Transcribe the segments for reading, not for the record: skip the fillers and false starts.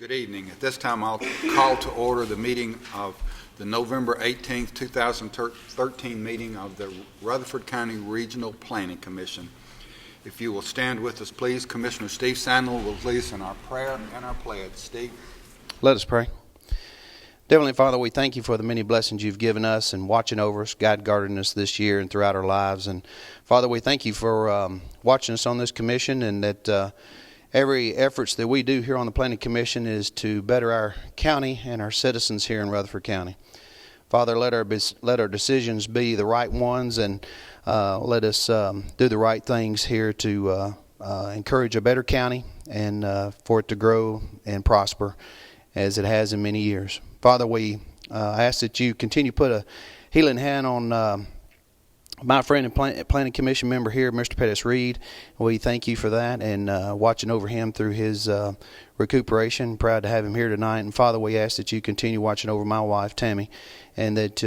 Good evening. At this time, I'll call to order the meeting of the November 18th, 2013 meeting of the Rutherford County Regional Planning Commission. If you will stand with us, please. Commissioner Steve Sandler will lead us in our prayer and our pledge. Steve. Let us pray. Heavenly Father, we thank you for the many blessings you've given us and watching over us, guarding us this year and throughout our lives. And Father, we thank you for watching us on this commission, and that every efforts that we do here on the Planning Commission is to better our county and our citizens here in Rutherford County. Father, let our decisions be the right ones, and let us do the right things here to encourage a better county and for it to grow and prosper as it has in many years. Father, we ask that you continue to put a healing hand on my friend and Planning Commission member here, Mr. Pettis Reed. We thank you for that and watching over him through his recuperation. Proud to have him here tonight. And Father, we ask that you continue watching over my wife, Tammy, and that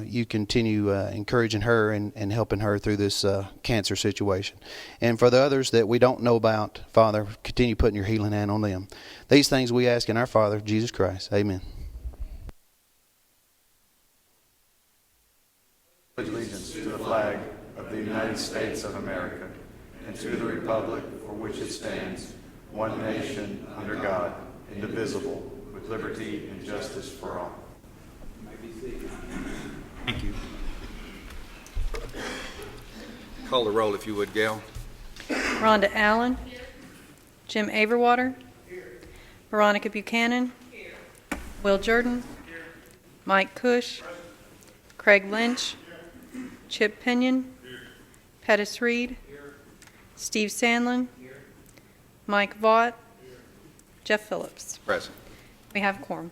you continue encouraging her and helping her through this cancer situation. And for the others that we don't know about, Father, continue putting your healing hand on them. These things we ask in our Father, Jesus Christ. Amen. Allegiance to the flag of the United States of America and to the republic for which it stands, one nation under God, indivisible, with liberty and justice for all. Thank you. Call the roll, if you would, Gail. Rhonda Allen. Jim Averwater. Veronica Buchanan. Will Jordan. Mike Cush. Craig Lynch. Chip Pinion. Pettis Reed. Steve Sandlin. Mike Vaught. Jeff Phillips. Present. We have quorum.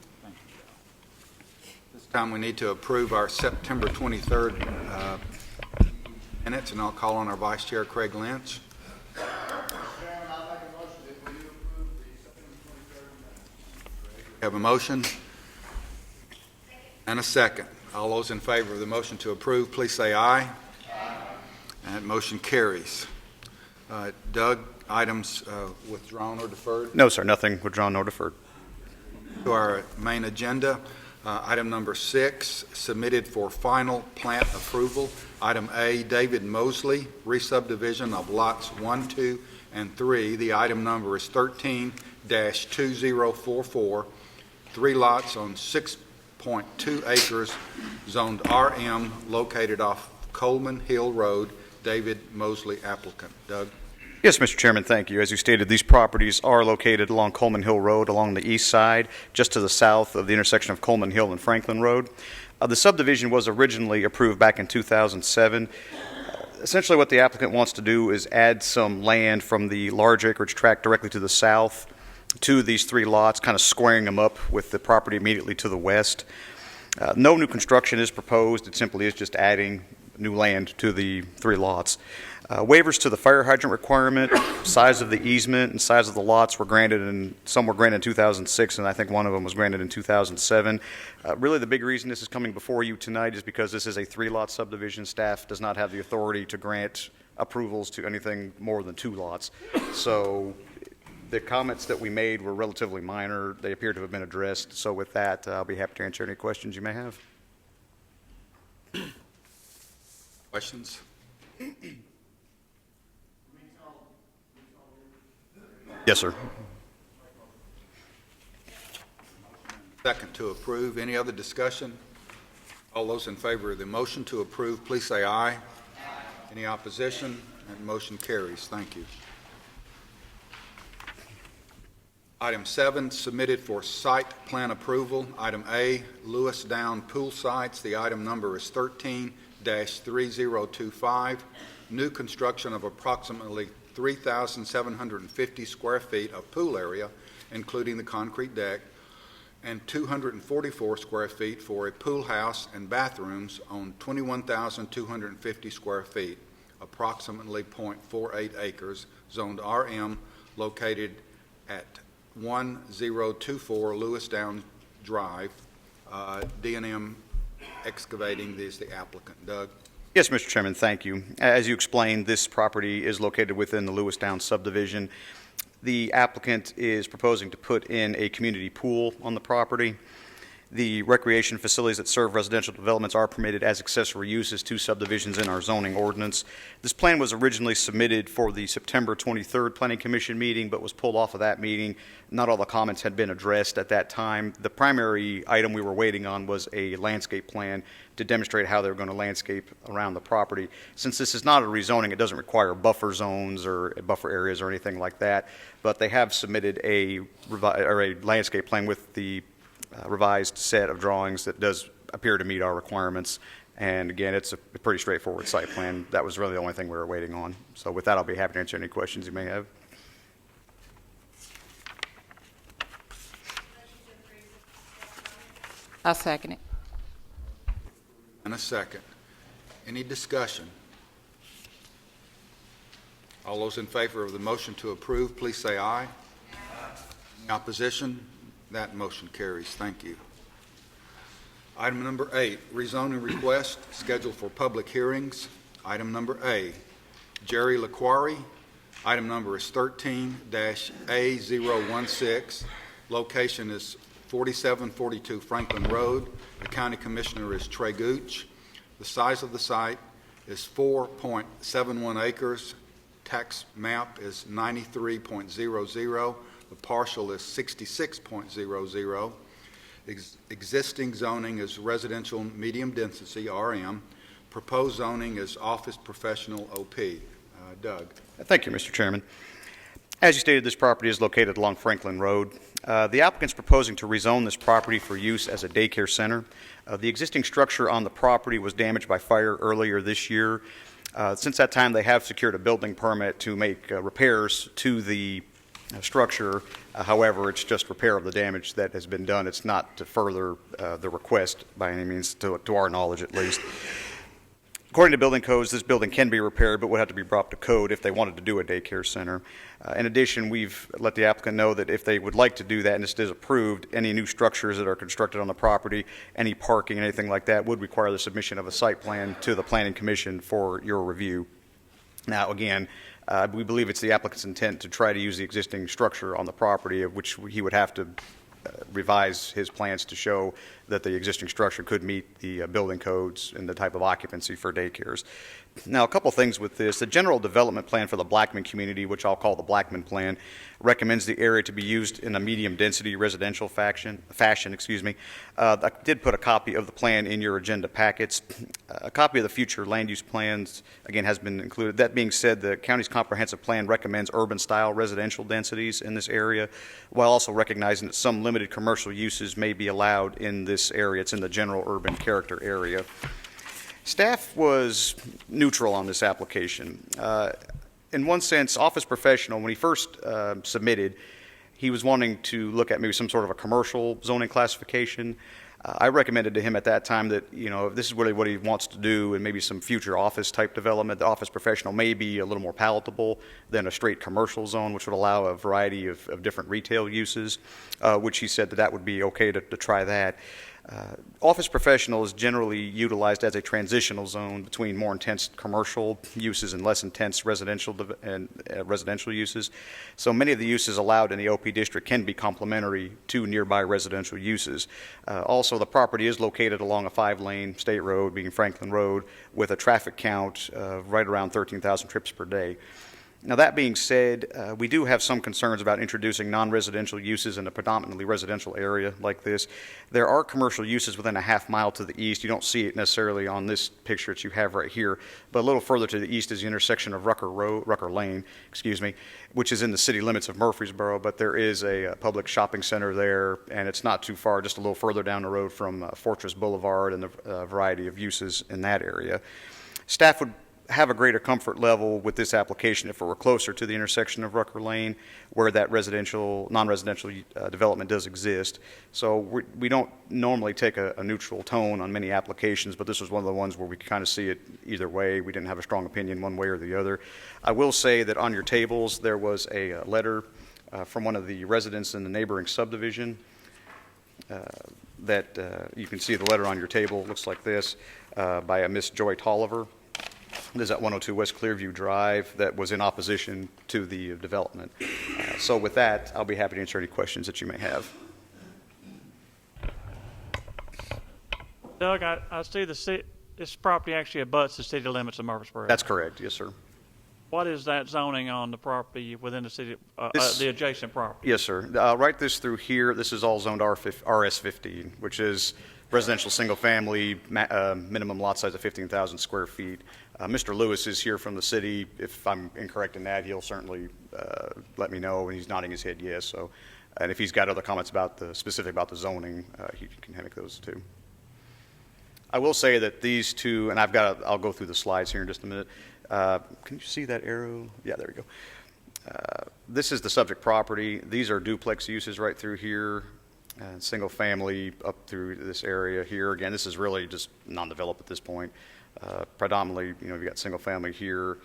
This time we need to approve our September 23rd minutes, and I'll call on our Vice Chair, Craig Lynch. We have a motion and a second. All those in favor of the motion to approve, please say aye. Aye. And that motion carries. Doug, items withdrawn or deferred? No, sir. Nothing withdrawn nor deferred. To our main agenda, item number 6, submitted for final plat approval. Item A, David Mosley, re-subdivision of lots 1, 2, and 3. The item number is 13-2044. 3 lots on 6.2 acres, zoned RM, located off Coleman Hill Road. David Mosley, applicant. Doug? Yes, Mr. Chairman, thank you. As you stated, these properties are located along Coleman Hill Road along the east side, just to the south of the intersection of Coleman Hill and Franklin Road. The subdivision was originally approved back in 2007. Essentially what the applicant wants to do is add some land from the large acreage tract directly to the south to these 3 lots, kind of squaring them up with the property immediately to the west. No new construction is proposed. It simply is just adding new land to the 3 lots. Waivers to the fire hydrant requirement, size of the easement, and size of the lots were granted, and some were granted in 2006, and I think one of them was granted in 2007. Really, the big reason this is coming before you tonight is because this is a 3-lot subdivision. Staff does not have the authority to grant approvals to anything more than 2 lots. So the comments that we made were relatively minor. They appear to have been addressed. So with that, I'll be happy to answer any questions you may have. Questions? Yes, sir. Second to approve. Any other discussion? All those in favor of the motion to approve, please say aye. Aye. Any opposition? That motion carries. Thank you. Item 7, submitted for site plan approval. Item A, Lewis Down Pool Sites. The item number is 13-3025. New construction of approximately 3,750 square feet of pool area, including the concrete deck, and 244 square feet for a pool house and bathrooms on 21,250 square feet, approximately 0.48 acres, zoned RM, located at 1024 Lewisdown Drive. D&M Excavating is the applicant. Doug? Yes, Mr. Chairman, thank you. As you explained, this property is located within the Lewisdown subdivision. The applicant is proposing to put in a community pool on the property. The recreation facilities that serve residential developments are permitted as accessory uses to subdivisions in our zoning ordinance. This plan was originally submitted for the September 23rd Planning Commission meeting, but was pulled off of that meeting. Not all the comments had been addressed at that time. The primary item we were waiting on was a landscape plan to demonstrate how they were going to landscape around the property. Since this is not a rezoning, it doesn't require buffer zones or buffer areas or anything like that, but they have submitted a landscape plan with the revised set of drawings that does appear to meet our requirements. And again, it's a pretty straightforward site plan. That was really the only thing we were waiting on. So with that, I'll be happy to answer any questions you may have. I'll second it. And a second. Any discussion? All those in favor of the motion to approve, please say aye. Any opposition? That motion carries. Thank you. Item number 8, rezoning request scheduled for public hearings. Item number A, Jerry LaQuarrie. Item number is 13-A016. Location is 4742 Franklin Road. The county commissioner is Trey Gooch. The size of the site is 4.71 acres. Tax map is 93.00. The partial is 66.00. Existing zoning is residential medium density, RM. Proposed zoning is office professional, OP. Doug. Thank you, Mr. Chairman. As you stated, this property is located along Franklin Road. The applicant's proposing to rezone this property for use as a daycare center. The existing structure on the property was damaged by fire earlier this year. Since that time, they have secured a building permit to make repairs to the structure. However, it's just repair of the damage that has been done. It's not to further the request by any means, to our knowledge at least. According to building codes, this building can be repaired, but would have to be brought to code if they wanted to do a daycare center. In addition, we've let the applicant know that if they would like to do that, and this is approved, any new structures that are constructed on the property, any parking, anything like that, would require the submission of a site plan to the Planning Commission for your review. Now, again, we believe it's the applicant's intent to try to use the existing structure on the property, of which he would have to revise his plans to show that the existing structure could meet the building codes and the type of occupancy for daycares. Now, a couple things with this. The general development plan for the Blackman community, which I'll call the Blackman plan, recommends the area to be used in a medium-density residential fashion. I did put a copy of the plan in your agenda packets. A copy of the future land use plans, again, has been included. That being said, the county's comprehensive plan recommends urban-style residential densities in this area, while also recognizing that some limited commercial uses may be allowed in this area. It's in the general urban character area. Staff was neutral on this application. In one sense, Office Professional, when he first submitted, he was wanting to look at maybe some sort of a commercial zoning classification. I recommended to him at that time that, if this is really what he wants to do and maybe some future office type development, the Office Professional may be a little more palatable than a straight commercial zone, which would allow a variety of different retail uses, which he said that would be okay to try that. Office Professional is generally utilized as a transitional zone between more intense commercial uses and less intense residential uses. So many of the uses allowed in the OP district can be complementary to nearby residential uses. Also, the property is located along a 5-lane state road, being Franklin Road, with a traffic count of right around 13,000 trips per day. Now, that being said, we do have some concerns about introducing non-residential uses in a predominantly residential area like this. There are commercial uses within a half mile to the east. You don't see it necessarily on this picture that you have right here, but a little further to the east is the intersection of Rucker Lane, which is in the city limits of Murfreesboro, but there is a public shopping center there, and it's not too far, just a little further down the road from Fortress Boulevard and the variety of uses in that area. Staff would have a greater comfort level with this application if it were closer to the intersection of Rucker Lane, where that non-residential development does exist. So we don't normally take a neutral tone on many applications, but this was one of the ones where we could kind of see it either way. We didn't have a strong opinion one way or the other. I will say that on your tables there was a letter from one of the residents in the neighboring subdivision that you can see the letter on your table. It looks like this, by a Miss Joy Tolliver. There's at 102 West Clearview Drive that was in opposition to the development. So with that, I'll be happy to answer any questions that you may have. Doug, I see this property actually abuts the city limits of Murfreesboro. That's correct, yes, sir. What is that zoning on the property within the city, the adjacent property? Yes, sir. Right this through here, this is all zoned RS15, which is residential single-family, minimum lot size of 15,000 square feet. Mr. Lewis is here from the city. If I'm incorrect in that, he'll certainly let me know, and he's nodding his head yes. So, and if he's got other comments about specific about the zoning, he can make those too. I will say that these two, and I'll go through the slides here in just a minute. Can you see that arrow? Yeah, there we go. This is the subject property. These are duplex uses right through here, and single family up through this area here. Again, this is really just non-developed at this point. Predominantly, you've got single family here.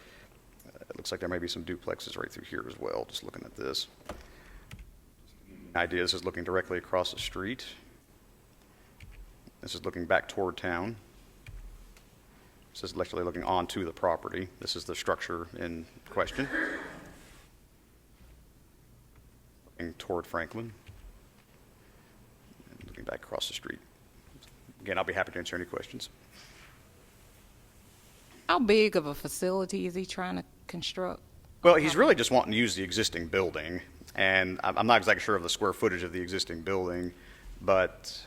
It looks like there may be some duplexes right through here as well, just looking at this. The idea, this is looking directly across the street. This is looking back toward town. This is literally looking onto the property. This is the structure in question. Looking toward Franklin. And looking back across the street. Again, I'll be happy to answer any questions. How big of a facility is he trying to construct? Well, he's really just wanting to use the existing building. And I'm not exactly sure of the square footage of the existing building, but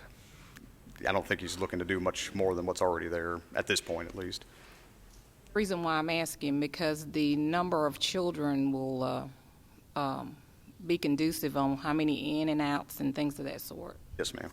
I don't think he's looking to do much more than what's already there, at this point at least. Reason why I'm asking, because the number of children will be conducive on how many in and outs and things of that sort. Yes, ma'am.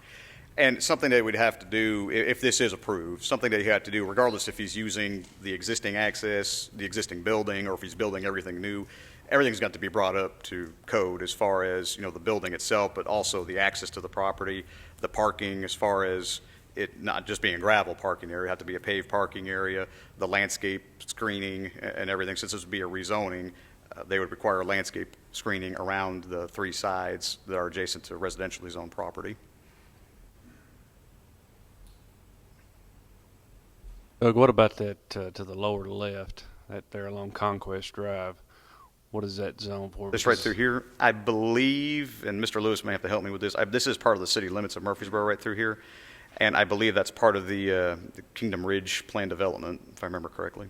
And something that we'd have to do, if this is approved, something that you have to do, regardless if he's using the existing access, the existing building, or if he's building everything new, everything's got to be brought up to code as far as, the building itself, but also the access to the property, the parking, as far as it not just being a gravel parking area, it have to be a paved parking area, the landscape screening and everything. Since this would be a rezoning, they would require landscape screening around the three sides that are adjacent to residentially zoned property. Doug, what about that to the lower left, that there along Conquest Drive? What is that zone for? This right through here, I believe, and Mr. Lewis may have to help me with this, this is part of the city limits of Murfreesboro right through here, and I believe that's part of the Kingdom Ridge plan development, if I remember correctly.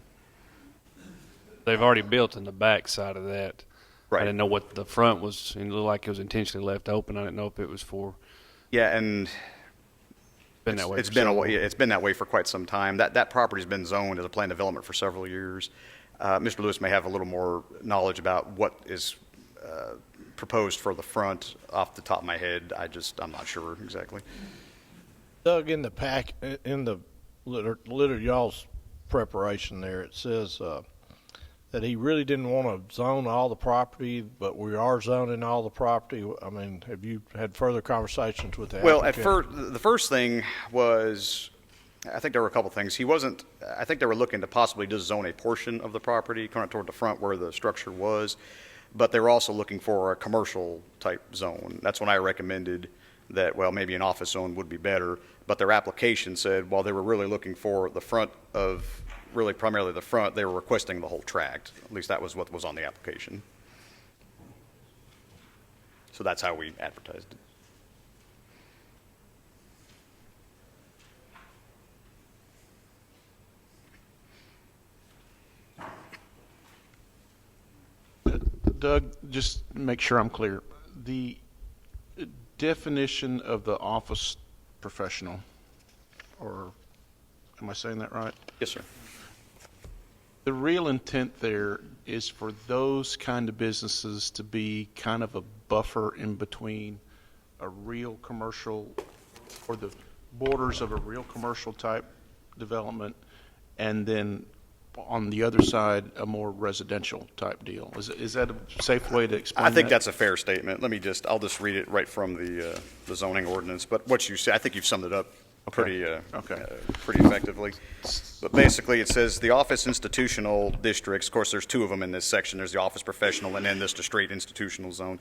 They've already built in the back side of that. Right. I didn't know what the front was, and it looked like it was intentionally left open. I didn't know if it was for. Yeah, and been that way. It's been that way for quite some time. That property's been zoned as a plan development for several years. Mr. Lewis may have a little more knowledge about what is proposed for the front off the top of my head. I'm not sure exactly. Doug, in the litter y'all's preparation there, it says that he really didn't want to zone all the property, but we are zoning all the property. I mean, have you had further conversations with that? Well, the first thing was, I think there were a couple things. I think they were looking to possibly just zone a portion of the property, kind of toward the front where the structure was, but they were also looking for a commercial type zone. That's when I recommended that, well, maybe an office zone would be better, but their application said, while they were really looking for the front of, really primarily the front, they were requesting the whole tract. At least that was what was on the application. So that's how we advertised it. Doug, just make sure I'm clear. The definition of the office professional, or am I saying that right? Yes, sir. The real intent there is for those kind of businesses to be kind of a buffer in between a real commercial, or the borders of a real commercial type development, and then on the other side, a more residential type deal. Is that a safe way to explain that? I think that's a fair statement. I'll just read it right from the zoning ordinance. But what you say, I think you've summed it up pretty effectively. But basically it says the office institutional districts, of course there's two of them in this section. There's the office professional and then this the straight institutional zone.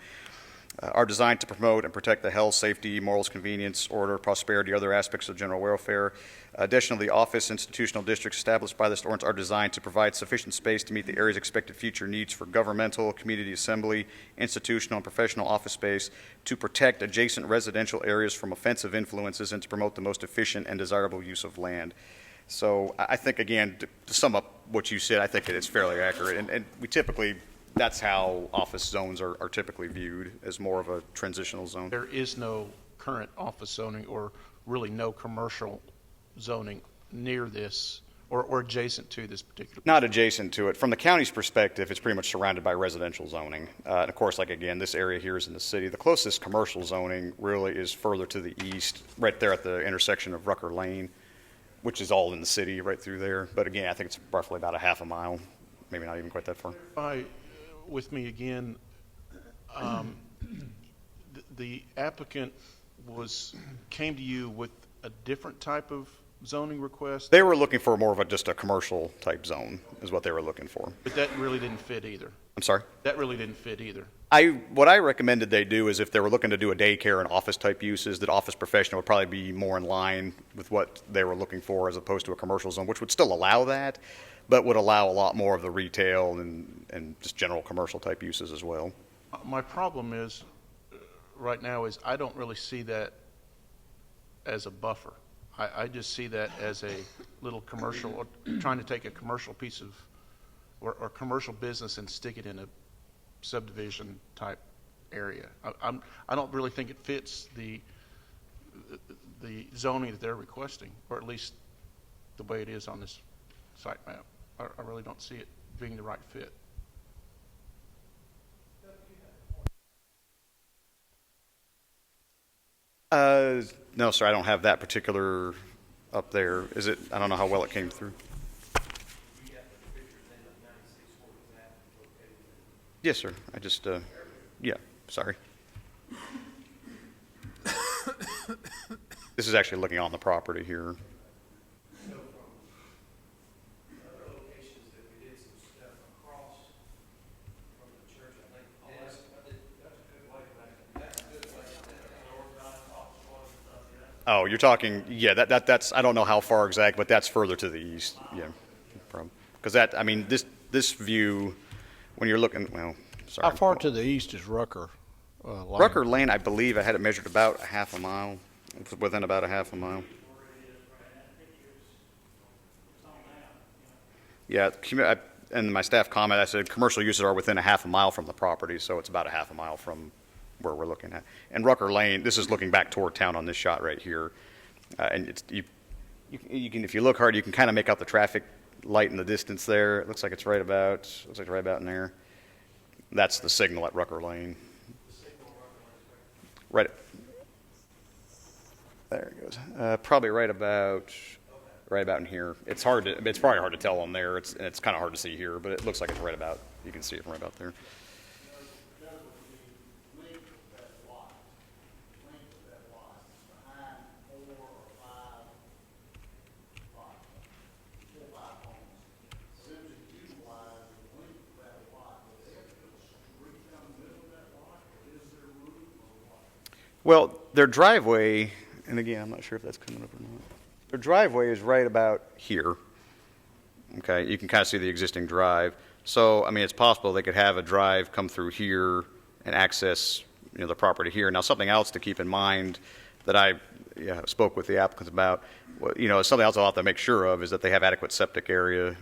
are designed to promote and protect the health, safety, morals, convenience, order, prosperity, other aspects of general welfare. Additionally, office institutional districts established by this ordinance are designed to provide sufficient space to meet the area's expected future needs for governmental, community assembly, institutional, and professional office space, to protect adjacent residential areas from offensive influences, and to promote the most efficient and desirable use of land. So I think, again, to sum up what you said, I think it's fairly accurate. And we typically, that's how office zones are typically viewed, as more of a transitional zone. There is no current office zoning or really no commercial zoning near this or adjacent to this particular. Not adjacent to it. From the county's perspective, it's pretty much surrounded by residential zoning. And of course, like again, this area here is in the city. The closest commercial zoning really is further to the east, right there at the intersection of Rucker Lane, which is all in the city right through there. But again, I think it's roughly about a half a mile, maybe not even quite that far. With me again, the applicant came to you with a different type of zoning request? They were looking for more of just a commercial type zone is what they were looking for. But that really didn't fit either. I'm sorry? That really didn't fit either. What I recommended they do is if they were looking to do a daycare and office type uses, that office professional would probably be more in line with what they were looking for as opposed to a commercial zone, which would still allow that, but would allow a lot more of the retail and just general commercial type uses as well. My problem is, right now, is I don't really see that as a buffer. I just see that as a little commercial, or trying to take a commercial piece of, or commercial business and stick it in a subdivision type area. I don't really think it fits the zoning that they're requesting, or at least the way it is on this site map. I really don't see it being the right fit. No, sir, I don't have that particular up there. Is it? I don't know how well it came through. Yes, sir. I just, yeah, sorry. This is actually looking on the property here. Oh, you're talking, yeah, that's, I don't know how far exact, but that's further to the east, yeah. Because that, I mean, this view, when you're looking, well, sorry. How far to the east is Rucker Lane? Rucker Lane, I believe, I had it measured about a half a mile, within about a half a mile. Yeah, and my staff comment, I said commercial uses are within a half a mile from the property, so it's about a half a mile from where we're looking at. And Rucker Lane, this is looking back toward town on this shot right here. And it's, you can, if you look hard, you can kind of make out the traffic light in the distance there. It looks like it's right about in there. That's the signal at Rucker Lane. Right. There it goes. Probably right about in here. It's probably hard to tell on there. It's kind of hard to see here, but it looks like it's right about, you can see it from right about there. Well, their driveway, and again, I'm not sure if that's coming up or not. Their driveway is right about here. Okay, you can kind of see the existing drive. So, I mean, it's possible they could have a drive come through here and access, the property here. Now, something else to keep in mind that I spoke with the applicants about, something else I'll have to make sure of is that they have adequate septic area,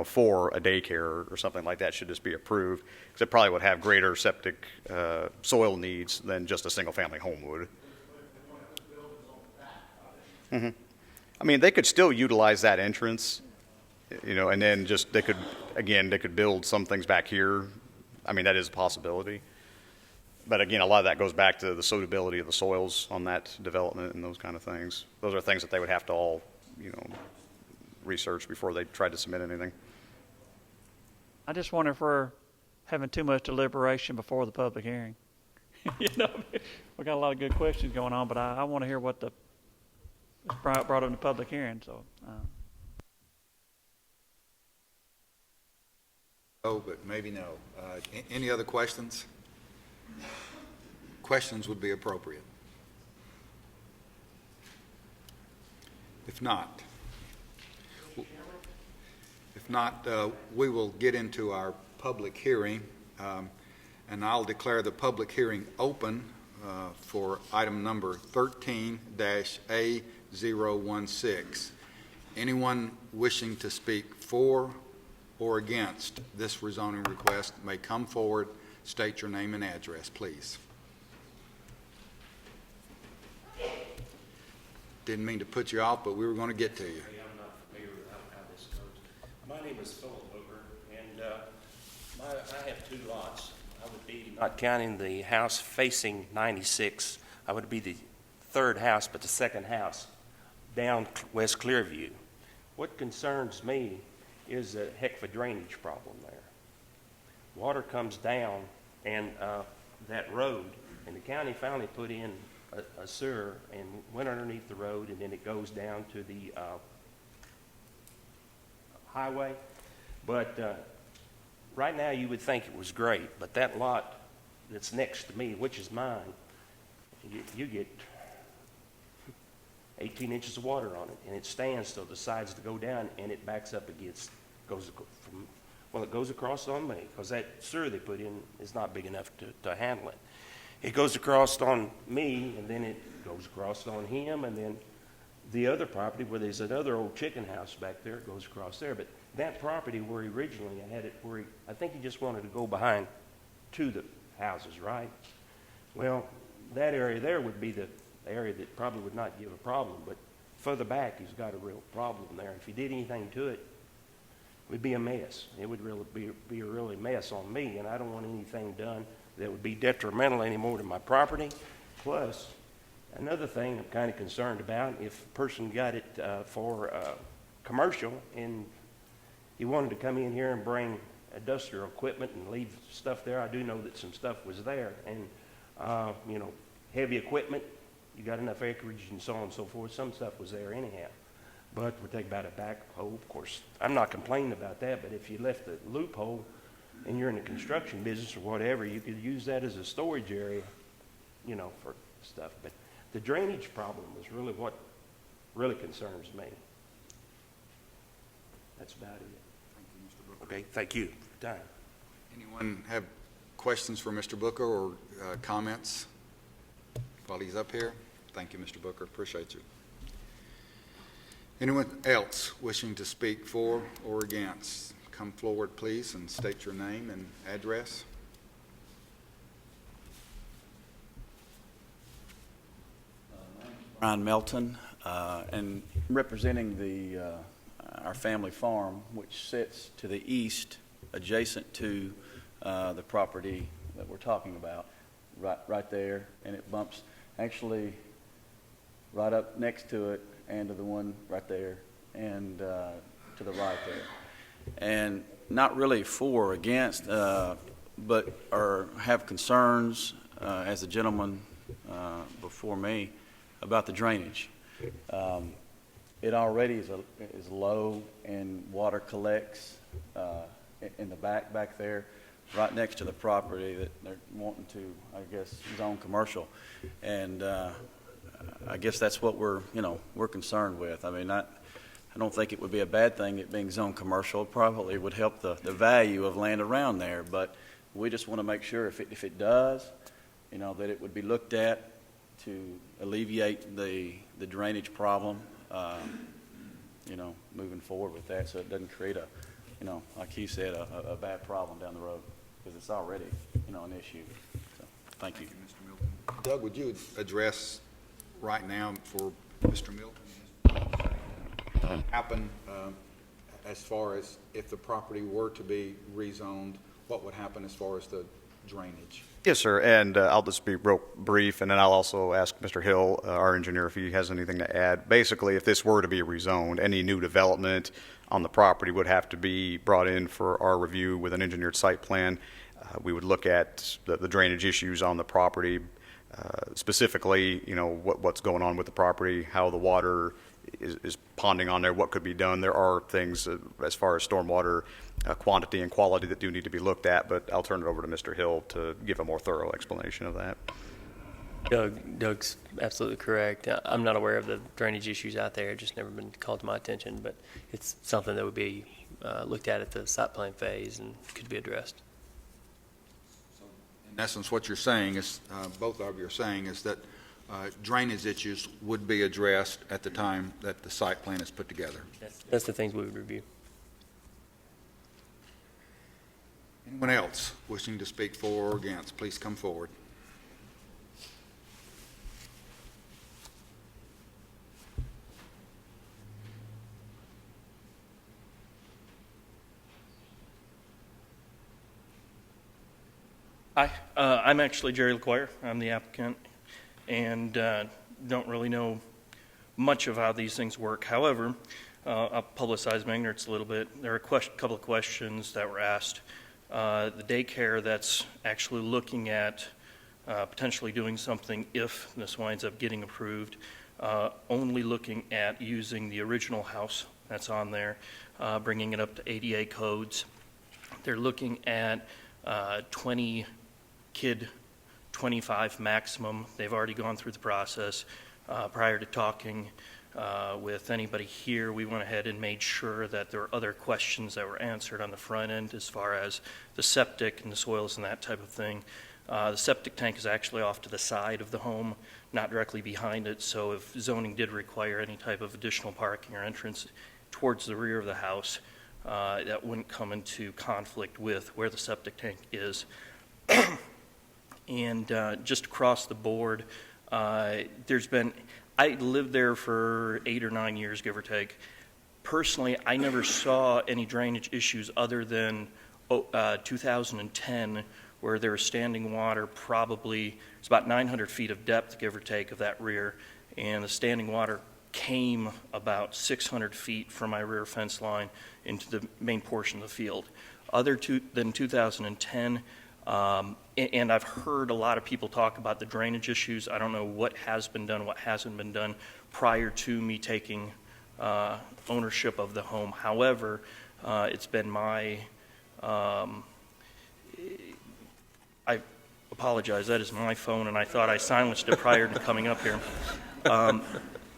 for a daycare or something like that should this be approved, because it probably would have greater septic soil needs than just a single-family home would. Mm-hmm. I mean, they could still utilize that entrance, and then just they could build some things back here. I mean, that is a possibility. But again, a lot of that goes back to the suitability of the soils on that development and those kind of things. Those are things that they would have to all, research before they tried to submit anything. I just wonder if we're having too much deliberation before the public hearing. We got a lot of good questions going on, but I want to hear what brought up in the public hearing. So. Oh, but maybe no. Any other questions? questions would be appropriate? If not, we will get into our public hearing, and I'll declare the public hearing open for item number 13-A016. Anyone wishing to speak for or against this rezoning request may come forward, state your name and address, please. Didn't mean to put you off, but we were going to get to you. I'm not familiar with how this goes. My name is Philip Booker, and I have 2 lots. I would be, not counting the house facing 96, I would be the 3rd house, but the 2nd house down West Clearview. What concerns me is a heck of a drainage problem there. Water comes down and that road, and the county finally put in a sewer and went underneath the road, and then it goes down to the highway. But right now you would think it was great, but that lot that's next to me, which is mine, you get 18 inches of water on it, and it stands till it decides to go down, and it backs up against, it goes across on me, because that sewer they put in is not big enough to handle it. It goes across on me, and then it goes across on him, and then the other property where there's another old chicken house back there, it goes across there. But that property where originally I had it, I think he just wanted to go behind to the houses, right? Well, that area there would be the area that probably would not give a problem, but further back he's got a real problem there. If he did anything to it, it would be a mess. It would really be a really mess on me, and I don't want anything done that would be detrimental anymore to my property. Plus, another thing I'm kind of concerned about, if a person got it for commercial and he wanted to come in here and bring industrial equipment and leave stuff there, I do know that some stuff was there. And, heavy equipment, you got enough acreage and so on and so forth. Some stuff was there anyhow. But we'll take about a backhoe, of course. I'm not complaining about that, but if you left the loophole and you're in the construction business or whatever, you could use that as a storage area, for stuff. But the drainage problem is really what really concerns me. That's about it. Thank you, Mr. Booker. Okay, thank you for your time. Anyone have questions for Mr. Booker or comments while he's up here? Thank you, Mr. Booker. Appreciate you. Anyone else wishing to speak for or against? Come forward, please, and state your name and address. Brian Melton, and representing our family farm, which sits to the east, adjacent to the property that we're talking about, right there, and it bumps actually right up next to it and to the one right there and to the right there. And not really for or against, but have concerns, as the gentleman before me, about the drainage. It already is low, and water collects in the back there, right next to the property that they're wanting to, I guess, zone commercial. And I guess that's what we're concerned with. I mean, I don't think it would be a bad thing, it being zone commercial. It probably would help the value of land around there, but we just want to make sure if it does, that it would be looked at to alleviate the drainage problem, moving forward with that, so it doesn't create like he said, a bad problem down the road, because it's already, an issue. So, thank you. Mr. Milton. Doug, would you address right now for Mr. Milton happen as far as if the property were to be rezoned, what would happen as far as the drainage? Yes, sir, and I'll just be real brief, and then I'll also ask Mr. Hill, our engineer, if he has anything to add. Basically, if this were to be rezoned, any new development on the property would have to be brought in for our review with an engineered site plan. We would look at the drainage issues on the property, specifically, what's going on with the property, how the water is ponding on there, what could be done. There are things as far as stormwater quantity and quality that do need to be looked at, but I'll turn it over to Mr. Hill to give a more thorough explanation of that. Doug's absolutely correct. I'm not aware of the drainage issues out there. It's just never been called to my attention, but it's something that would be looked at the site plan phase and could be addressed. In essence, what you're saying is, both of you are saying, is that drainage issues would be addressed at the time that the site plan is put together. That's the things we would review. Anyone else wishing to speak for or against, please come forward. Hi, I'm actually Jerry LaQuire. I'm the applicant, and don't really know much of how these things work. However, I'll publicize my ignorance a little bit. There are a couple of questions that were asked. The daycare that's actually looking at potentially doing something if this winds up getting approved, only looking at using the original house that's on there, bringing it up to ADA codes. They're looking at 20 kid, 25 maximum. They've already gone through the process. Prior to talking with anybody here, we went ahead and made sure that there were other questions that were answered on the front end as far as the septic and the soils and that type of thing. The septic tank is actually off to the side of the home, not directly behind it, so if zoning did require any type of additional parking or entrance towards the rear of the house, that wouldn't come into conflict with where the septic tank is. And just across the board, I lived there for 8 or 9 years, give or take. Personally, I never saw any drainage issues other than 2010, where there was standing water. Probably it's about 900 feet of depth, give or take, of that rear, and the standing water came about 600 feet from my rear fence line into the main portion of the field. Other than 2010, and I've heard a lot of people talk about the drainage issues. I don't know what has been done, what hasn't been done prior to me taking ownership of the home. However, it's been my, I apologize, that is my phone, and I thought I silenced it prior to coming up here.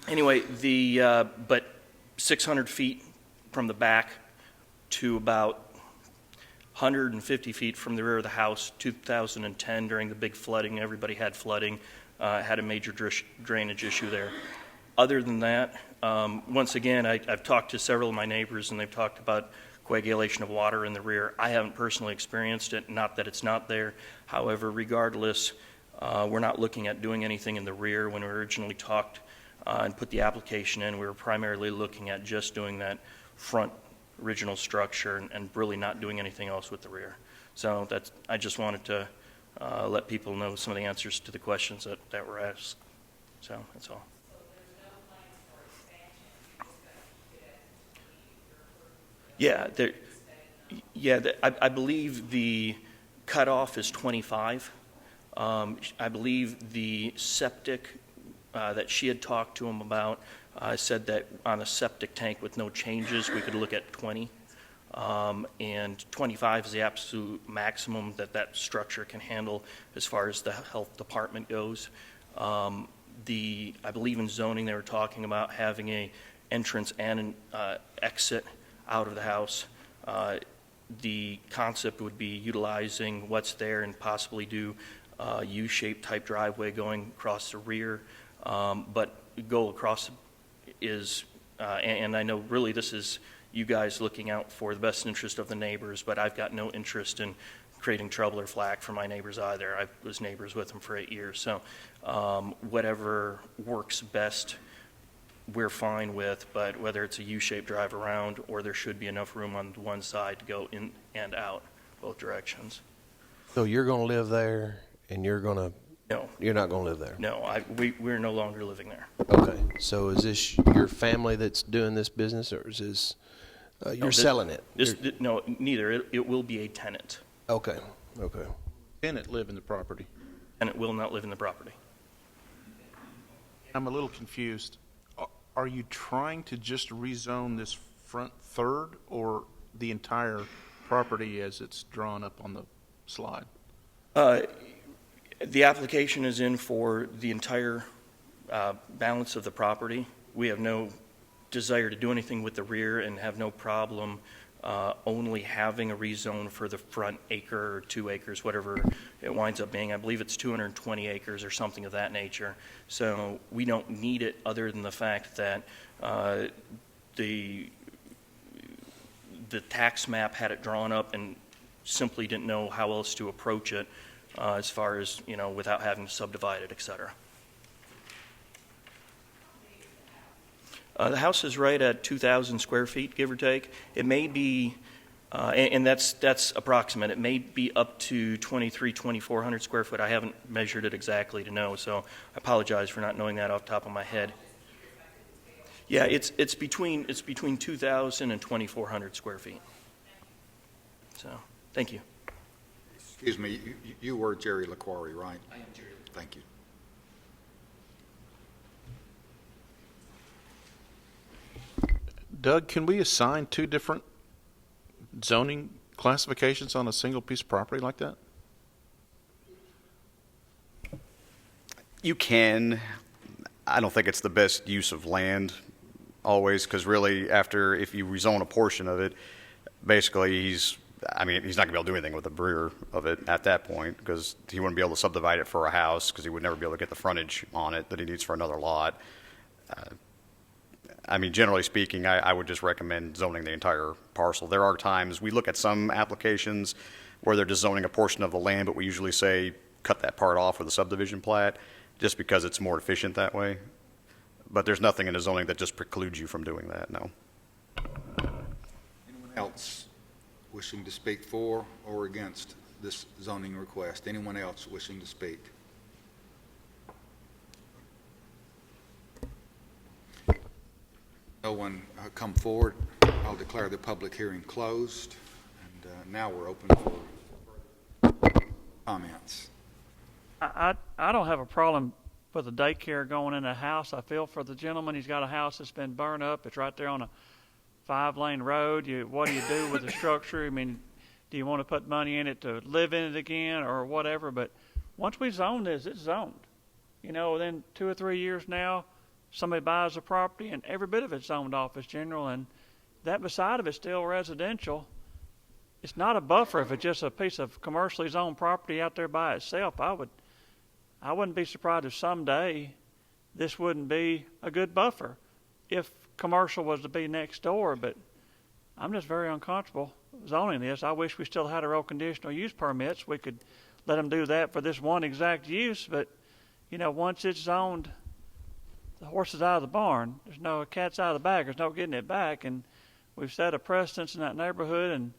Anyway, but 600 feet from the back to about 150 feet from the rear of the house, 2010, during the big flooding. Everybody had flooding, had a major drainage issue there. Other than that, once again, I've talked to several of my neighbors, and they've talked about coagulation of water in the rear. I haven't personally experienced it, not that it's not there. However, regardless, we're not looking at doing anything in the rear. When we originally talked and put the application in, we were primarily looking at just doing that front original structure and really not doing anything else with the rear. So I just wanted to let people know some of the answers to the questions that were asked. So that's all. Yeah, I believe the cutoff is 25. I believe the septic that she had talked to him about said that on a septic tank with no changes, we could look at 20. And 25 is the absolute maximum that structure can handle as far as the health department goes. I believe in zoning they were talking about having a entrance and an exit out of the house. The concept would be utilizing what's there and possibly do a U-shaped type driveway going across the rear. But go across is, and I know really this is you guys looking out for the best interest of the neighbors, but I've got no interest in creating trouble or flack for my neighbors either. I was neighbors with them for 8 years. So whatever works best, we're fine with, but whether it's a U-shaped drive around or there should be enough room on one side to go in and out both directions. So you're going to live there, and you're going to... No. You're not going to live there? No, we're no longer living there. Okay. So is this your family that's doing this business, or is this... you're selling it? No, neither. It will be a tenant. Okay. Okay. Tenant live in the property? And it will not live in the property. I'm a little confused. Are you trying to just rezone this front third or the entire property as it's drawn up on the slide? The application is in for the entire balance of the property. We have no desire to do anything with the rear and have no problem only having a rezone for the front acre or 2 acres, whatever it winds up being. I believe it's 220 acres or something of that nature. So we don't need it other than the fact that the tax map had it drawn up and simply didn't know how else to approach it as far as, without having to subdivide it, et cetera. The house is right at 2,000 square feet, give or take. It may be, and that's approximate. It may be up to 2,400 square foot. I haven't measured it exactly to know, so I apologize for not knowing that off the top of my head. Yeah, it's between 2,000 and 2,400 square feet. So, thank you. Excuse me, you were Jerry LaQuarrie, right? I am Jerry. Thank you. Doug, can we assign 2 different zoning classifications on a single piece of property like that? You can. I don't think it's the best use of land always, because really if you rezone a portion of it, basically he's not going to be able to do anything with the rear of it at that point, because he wouldn't be able to subdivide it for a house, because he would never be able to get the frontage on it that he needs for another lot. Generally speaking, I would just recommend zoning the entire parcel. There are times we look at some applications where they're just zoning a portion of the land, but we usually say cut that part off with a subdivision plat, just because it's more efficient that way. But there's nothing in the zoning that just precludes you from doing that, no. Anyone else wishing to speak for or against this zoning request? Anyone else wishing to speak? No one come forward. I'll declare the public hearing closed, and now we're open for comments. I don't have a problem with a daycare going in a house. I feel for the gentleman. He's got a house that's been burned up. It's right there on a 5-lane road. What do you do with the structure? Do you want to put money in it to live in it again or whatever? But once we zone this, it's zoned. Within 2 or 3 years now, somebody buys a property and every bit of it's zoned off as general, and that beside of it's still residential. It's not a buffer if it's just a piece of commercially zoned property out there by itself. I wouldn't be surprised if someday this wouldn't be a good buffer if commercial was to be next door, but I'm just very uncomfortable zoning this. I wish we still had our old conditional use permits. We could let them do that for this one exact use, but once it's zoned, the horse is out of the barn. There's no cat's out of the bag. There's no getting it back, and we've set a precedence in that neighborhood, and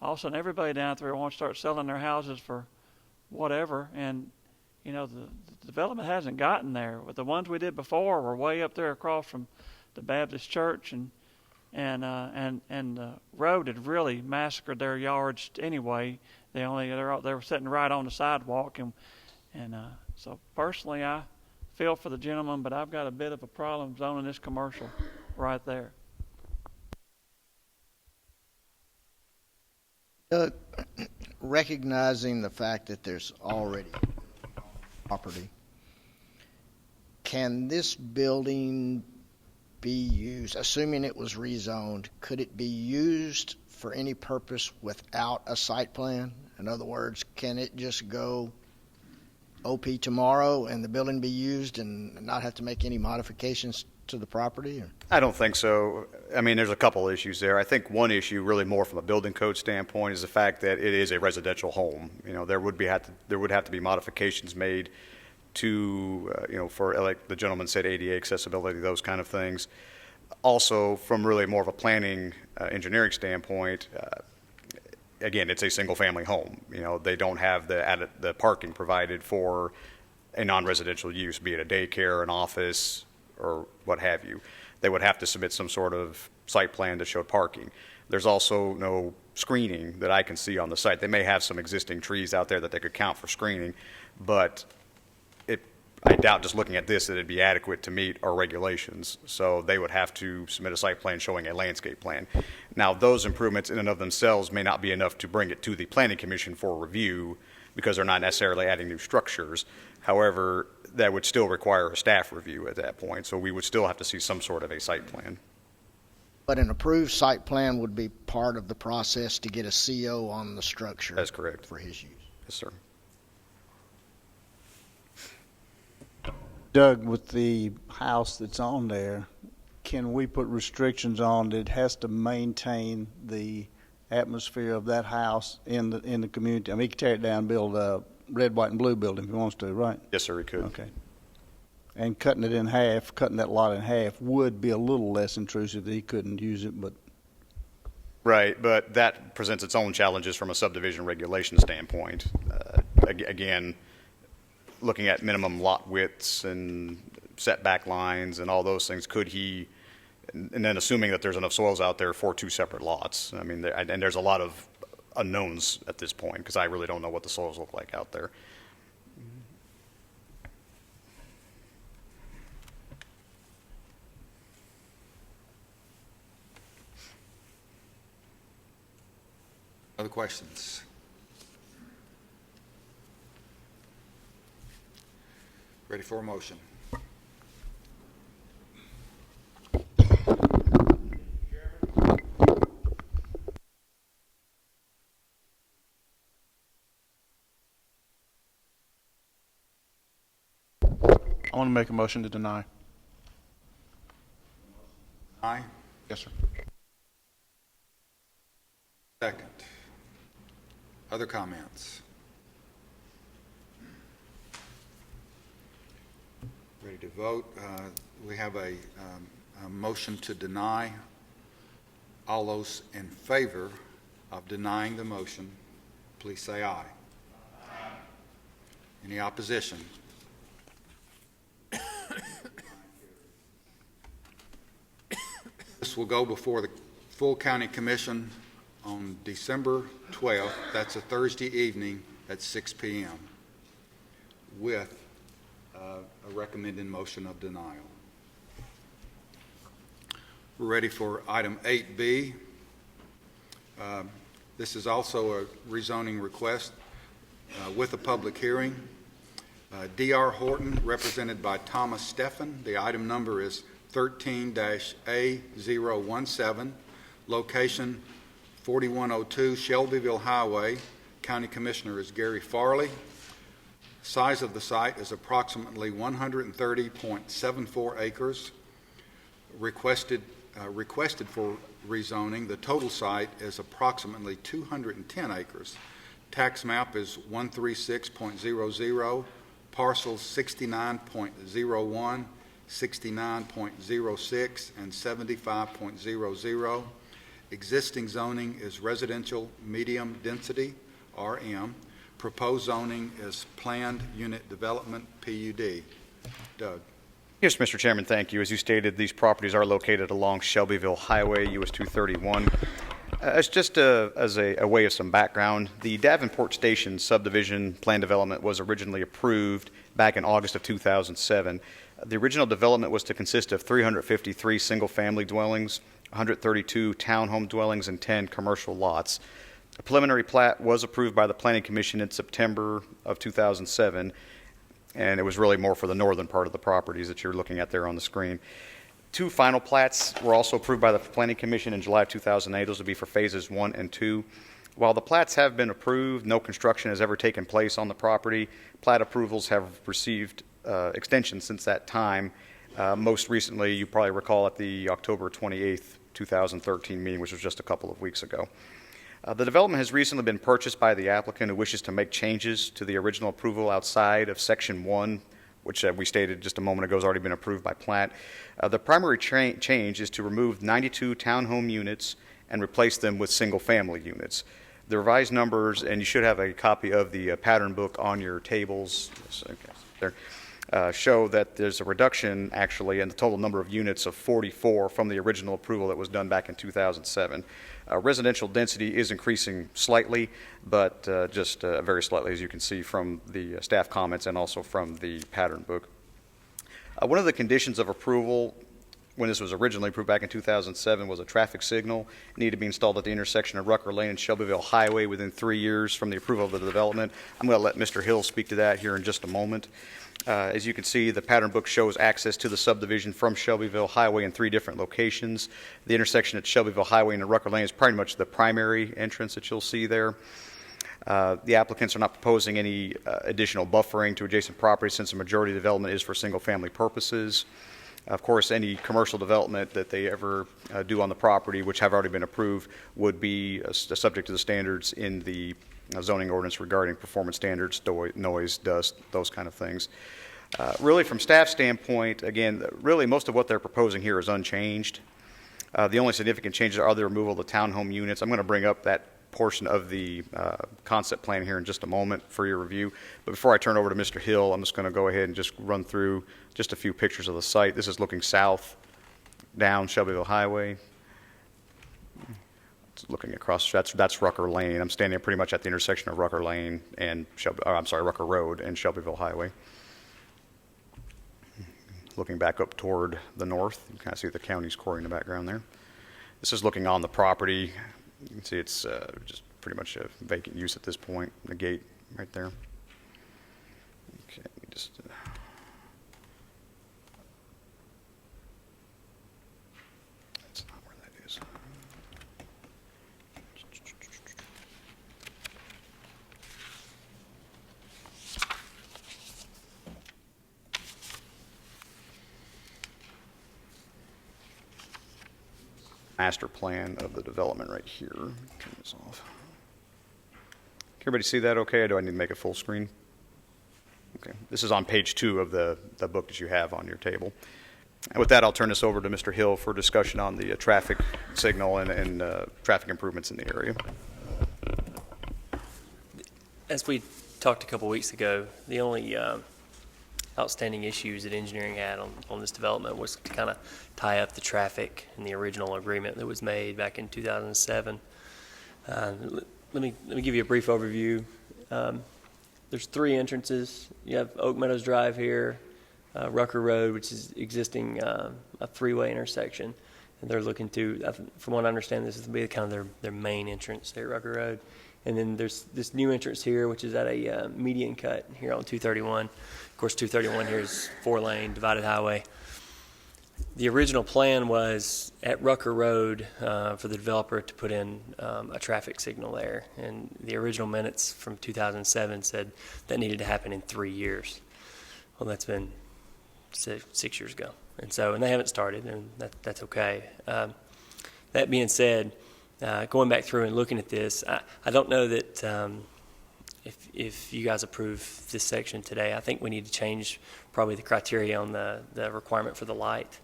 all of a sudden everybody down there wants to start selling their houses for whatever, and the development hasn't gotten there. But the ones we did before were way up there across from the Baptist church, and the road had really massacred their yards anyway. They were sitting right on the sidewalk, and so personally I feel for the gentleman, but I've got a bit of a problem zoning this commercial right there. Recognizing the fact that there's already property, can this building be used, assuming it was rezoned, could it be used for any purpose without a site plan? In other words, can it just go OP tomorrow and the building be used and not have to make any modifications to the property? Or? I don't think so. There's a couple issues there. I think one issue, really more from a building code standpoint, is the fact that it is a residential home. There would have to be modifications made to, for, like the gentleman said, ADA accessibility, those kind of things. Also, from really more of a planning, engineering standpoint, again, it's a single-family home. They don't have the parking provided for a non-residential use, be it a daycare, an office, or what have you. They would have to submit some sort of site plan to show parking. There's also no screening that I can see on the site. They may have some existing trees out there that they could count for screening, but I doubt, just looking at this, that it'd be adequate to meet our regulations. So they would have to submit a site plan showing a landscape plan. Now, those improvements in and of themselves may not be enough to bring it to the Planning Commission for review, because they're not necessarily adding new structures. However, that would still require a staff review at that point, so we would still have to see some sort of a site plan. But an approved site plan would be part of the process to get a CO on the structure. That's correct. For his use. Yes, sir. Doug, with the house that's on there, can we put restrictions on that it has to maintain the atmosphere of that house in the community? I mean, he could tear it down and build a red, white, and blue building if he wants to, right? Yes, sir, he could. Okay. And cutting it in half, cutting that lot in half would be a little less intrusive. He couldn't use it, but... Right, but that presents its own challenges from a subdivision regulation standpoint. Again, looking at minimum lot widths and setback lines and all those things, could he, and then assuming that there's enough soils out there for two separate lots. I mean, and there's a lot of unknowns at this point because I really don't know what the soils look like out there. Other questions? Ready for a motion? I want to make a motion to deny. Aye. Yes, sir. Second. Other comments? Ready to vote? We have a motion to deny. All those in favor of denying the motion, please say aye. Any opposition? This will go before the full county commission on December 12th. That's a Thursday evening at 6 p.m. with a recommended motion of denial. We're ready for item 8B. This is also a rezoning request with a public hearing. D.R. Horton, represented by Thomas Steffen. The item number is 13-A017. Location 4102 Shelbyville Highway. County Commissioner is Gary Farley. Size of the site is approximately 130.74 acres. Requested for rezoning. The total site is approximately 210 acres. Tax map is 136.00, parcels 69.01, 69.06, and 75.00. Existing zoning is residential medium density, RM. Proposed zoning is planned unit development, PUD. Doug. Yes, Mr. Chairman, thank you. As you stated, these properties are located along Shelbyville Highway, US 231. As just as a way of some background, the Davenport Station subdivision plan development was originally approved back in August of 2007. The original development was to consist of 353 single-family dwellings, 132 townhome dwellings, and 10 commercial lots. A preliminary plat was approved by the Planning Commission in September of 2007, and it was really more for the northern part of the properties that you're looking at there on the screen. Two final plats were also approved by the Planning Commission in July of 2008. Those would be for phases 1 and 2. While the plats have been approved, no construction has ever taken place on the property. Plat approvals have received extensions since that time. Most recently, you probably recall at the October 28th, 2013 meeting, which was just a couple of weeks ago. The development has recently been purchased by the applicant who wishes to make changes to the original approval outside of Section 1, which we stated just a moment ago has already been approved by plat. The primary change is to remove 92 townhome units and replace them with single-family units. The revised numbers, and you should have a copy of the pattern book on your tables, show that there's a reduction actually in the total number of units of 44 from the original approval that was done back in 2007. Residential density is increasing slightly, but just very slightly, as you can see from the staff comments and also from the pattern book. One of the conditions of approval when this was originally approved back in 2007, was a traffic signal. It needed to be installed at the intersection of Rucker Lane and Shelbyville Highway within 3 years from the approval of the development. I'm going to let Mr. Hill speak to that here in just a moment. As you can see, the pattern book shows access to the subdivision from Shelbyville Highway in 3 different locations. The intersection at Shelbyville Highway and Rucker Lane is pretty much the primary entrance that you'll see there. The applicants are not proposing any additional buffering to adjacent property since the majority of the development is for single-family purposes. Of course, any commercial development that they ever do on the property, which have already been approved, would be subject to the standards in the zoning ordinance regarding performance standards, noise, dust, those kind of things. Really, from staff standpoint, again, really most of what they're proposing here is unchanged. The only significant changes are the removal of the townhome units. I'm going to bring up that portion of the concept plan here in just a moment for your review. But before I turn over to Mr. Hill, I'm just going to go ahead and just run through just a few pictures of the site. This is looking south down Shelbyville Highway. It's looking across, that's Rucker Lane. I'm standing pretty much at the intersection of Rucker Lane and Rucker Road and Shelbyville Highway. Looking back up toward the north, you kind of see the county's quarry in the background there. This is looking on the property. You can see it's just pretty much a vacant use at this point. The gate right there. Okay, just. That's not where that is. Master plan of the development right here. Turn this off. Can everybody see that okay, or do I need to make it full screen? Okay. This is on page 2 of the book that you have on your table. And with that, I'll turn this over to Mr. Hill for discussion on the traffic signal and traffic improvements in the area. As we talked a couple weeks ago, the only outstanding issues that engineering had on this development was to kind of tie up the traffic in the original agreement that was made back in 2007. Let me give you a brief overview. There's 3 entrances. You have Oak Meadows Drive here, Rucker Road, which is existing a 3-way intersection, and they're looking to, from what I understand, this is to be kind of their main entrance there, Rucker Road. And then there's this new entrance here, which is at a median cut here on 231. Of course, 231 here is 4-lane divided highway. The original plan was at Rucker Road for the developer to put in a traffic signal there. And the original minutes from 2007 said that needed to happen in 3 years. Well, that's been 6 years ago. And they haven't started, and that's okay. That being said, going back through and looking at this, I don't know that if you guys approve this section today, I think we need to change probably the criteria on the requirement for the light.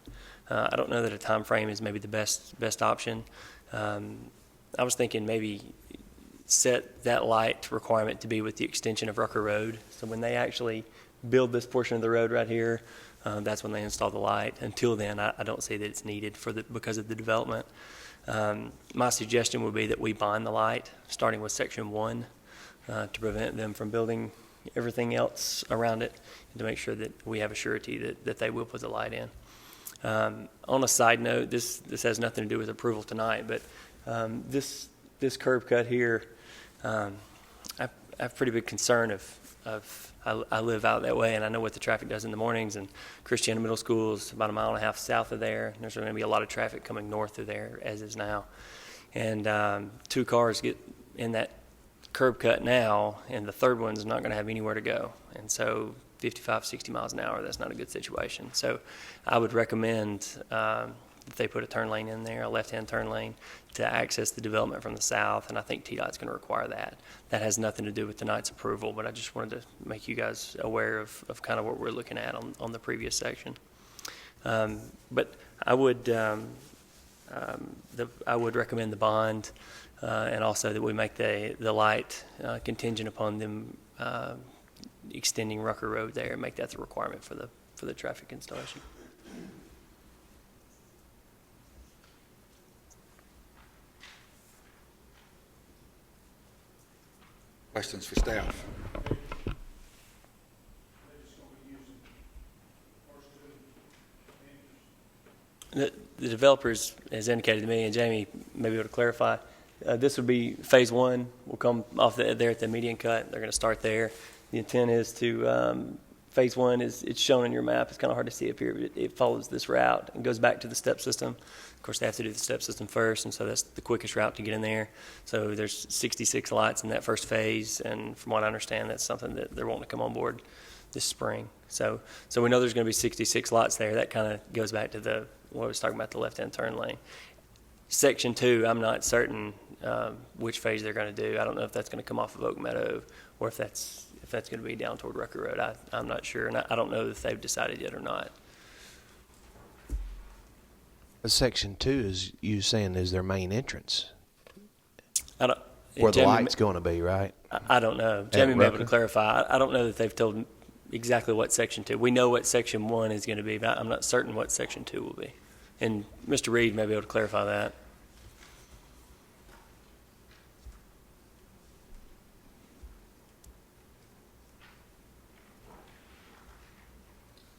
I don't know that a time frame is maybe the best option. I was thinking maybe set that light requirement to be with the extension of Rucker Road. So when they actually build this portion of the road right here, that's when they install the light. Until then, I don't see that it's needed because of the development. My suggestion would be that we bind the light, starting with section 1, to prevent them from building everything else around it, and to make sure that we have a surety that they will put the light in. On a side note, this has nothing to do with approval tonight, but this curb cut here, I have pretty big concern of I live out that way, and I know what the traffic does in the mornings, and Christiana Middle School is about 1.5 miles south of there, and there's going to be a lot of traffic coming north of there, as is now. And 2 cars get in that curb cut now, and the third one's not going to have anywhere to go. And so 55, 60 miles an hour, that's not a good situation. So I would recommend that they put a turn lane in there, a left-hand turn lane, to access the development from the south, and I think TDOT's going to require that. That has nothing to do with tonight's approval, but I just wanted to make you guys aware of kind of what we're looking at on the previous section. But I would recommend the bond, and also that we make the light contingent upon them extending Rucker Road there, and make that the requirement for the traffic installation. Questions for staff? The developers has indicated to me, and Jamie may be able to clarify, this would be phase one. We'll come off there at the median cut. They're going to start there. The intent is to, phase one is, it's shown in your map. It's kind of hard to see up here, but it follows this route and goes back to the step system. Of course, they have to do the step system first, and so that's the quickest route to get in there. So there's 66 lots in that first phase, and from what I understand, that's something that they're wanting to come on board this spring. So we know there's going to be 66 lots there. That kind of goes back to what I was talking about, the left-hand turn lane. Section 2, I'm not certain which phase they're going to do. I don't know if that's going to come off of Oak Meadow or if that's going to be down toward Rucker Road. I'm not sure, and I don't know if they've decided yet or not. Section 2 is you saying is their main entrance. Where the light's going to be, right? I don't know. Jamie may be able to clarify. I don't know that they've told exactly what Section 2. We know what Section 1 is going to be, but I'm not certain what Section 2 will be. And Mr. Reed may be able to clarify that.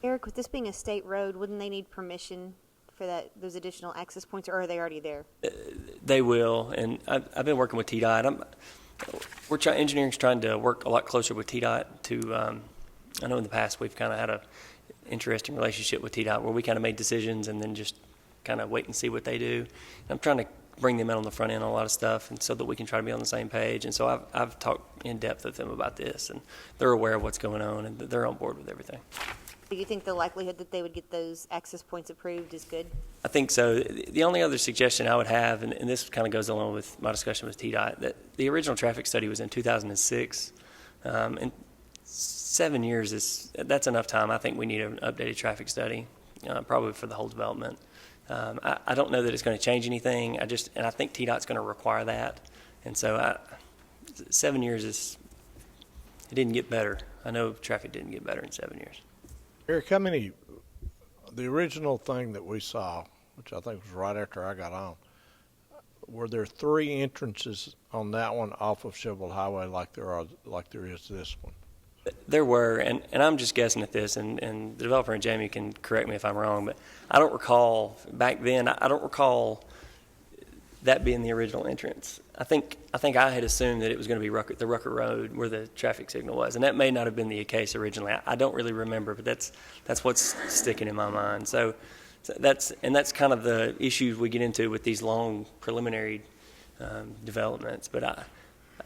Eric, with this being a state road, wouldn't they need permission for those additional access points, or are they already there? They will, and I've been working with TDOT. Engineering's trying to work a lot closer with TDOT to, I know in the past we've kind of had a interesting relationship with TDOT where we kind of made decisions and then just kind of wait and see what they do. And I'm trying to bring them in on the front end on a lot of stuff, and so that we can try to be on the same page. And so I've talked in depth with them about this, and they're aware of what's going on, and they're on board with everything. Do you think the likelihood that they would get those access points approved is good? I think so. The only other suggestion I would have, and this kind of goes along with my discussion with TDOT, that the original traffic study was in 2006, and 7 years that's enough time. I think we need an updated traffic study, probably for the whole development. I don't know that it's going to change anything. I think TDOT's going to require that, and so 7 years it didn't get better. I know traffic didn't get better in 7 years. Eric, the original thing that we saw, which I think was right after I got on, were there 3 entrances on that one off of Chevrolet Highway like there is this one? There were, and I'm just guessing at this, and the developer and Jamie can correct me if I'm wrong, but I don't recall, back then, I don't recall that being the original entrance. I think I had assumed that it was going to be the Rucker Road where the traffic signal was, and that may not have been the case originally. I don't really remember, but that's what's sticking in my mind. So that's kind of the issues we get into with these long preliminary developments. But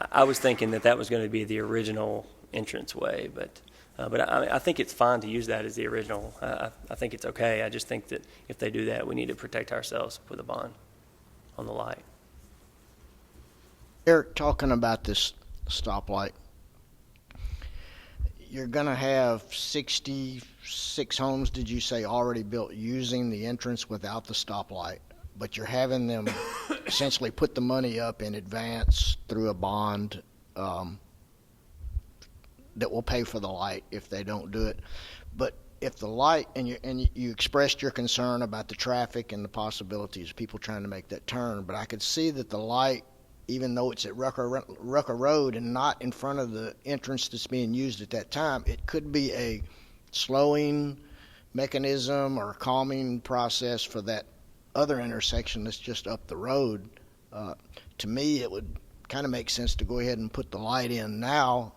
I was thinking that was going to be the original entrance way, but I think it's fine to use that as the original. I think it's okay. I just think that if they do that, we need to protect ourselves with a bond on the light. Eric, talking about this stoplight, you're going to have 66 homes, did you say, already built using the entrance without the stoplight, but you're having them essentially put the money up in advance through a bond that will pay for the light if they don't do it. But if the light, and you expressed your concern about the traffic and the possibilities of people trying to make that turn, but I could see that the light, even though it's at Rucker Road and not in front of the entrance that's being used at that time, it could be a slowing mechanism or a calming process for that other intersection that's just up the road. To me, it would kind of make sense to go ahead and put the light in now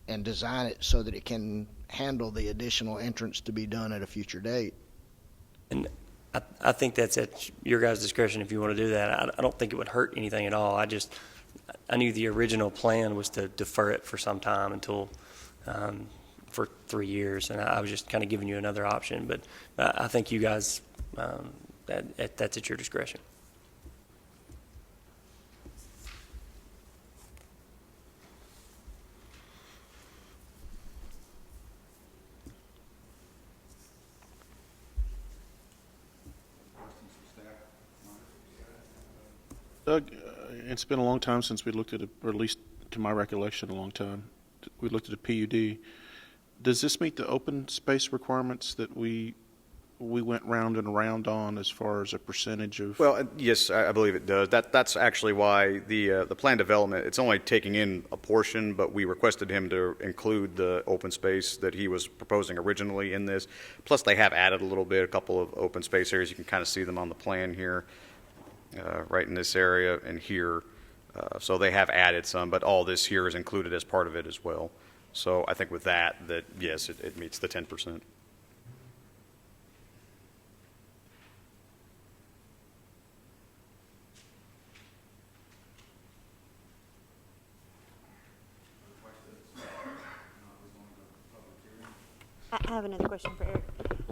and design it so that it can handle the additional entrance to be done at a future date. And I think that's at your guys' discretion if you want to do that. I don't think it would hurt anything at all. I knew the original plan was to defer it for some time until for 3 years, and I was just kind of giving you another option. But I think you guys, that's at your discretion. Doug, it's been a long time since we looked at it, or at least to my recollection, a long time. We looked at a PUD. Does this meet the open space requirements that we we went round and around on as far as a percentage of? Well, yes, I believe it does. That's actually why the plan development, it's only taking in a portion, but we requested him to include the open space that he was proposing originally in this. Plus, they have added a little bit, a couple of open space areas. You can kind of see them on the plan here, right in this area and here. So they have added some, but all this here is included as part of it as well. So I think with that yes, it meets the 10%. I have another question for Eric.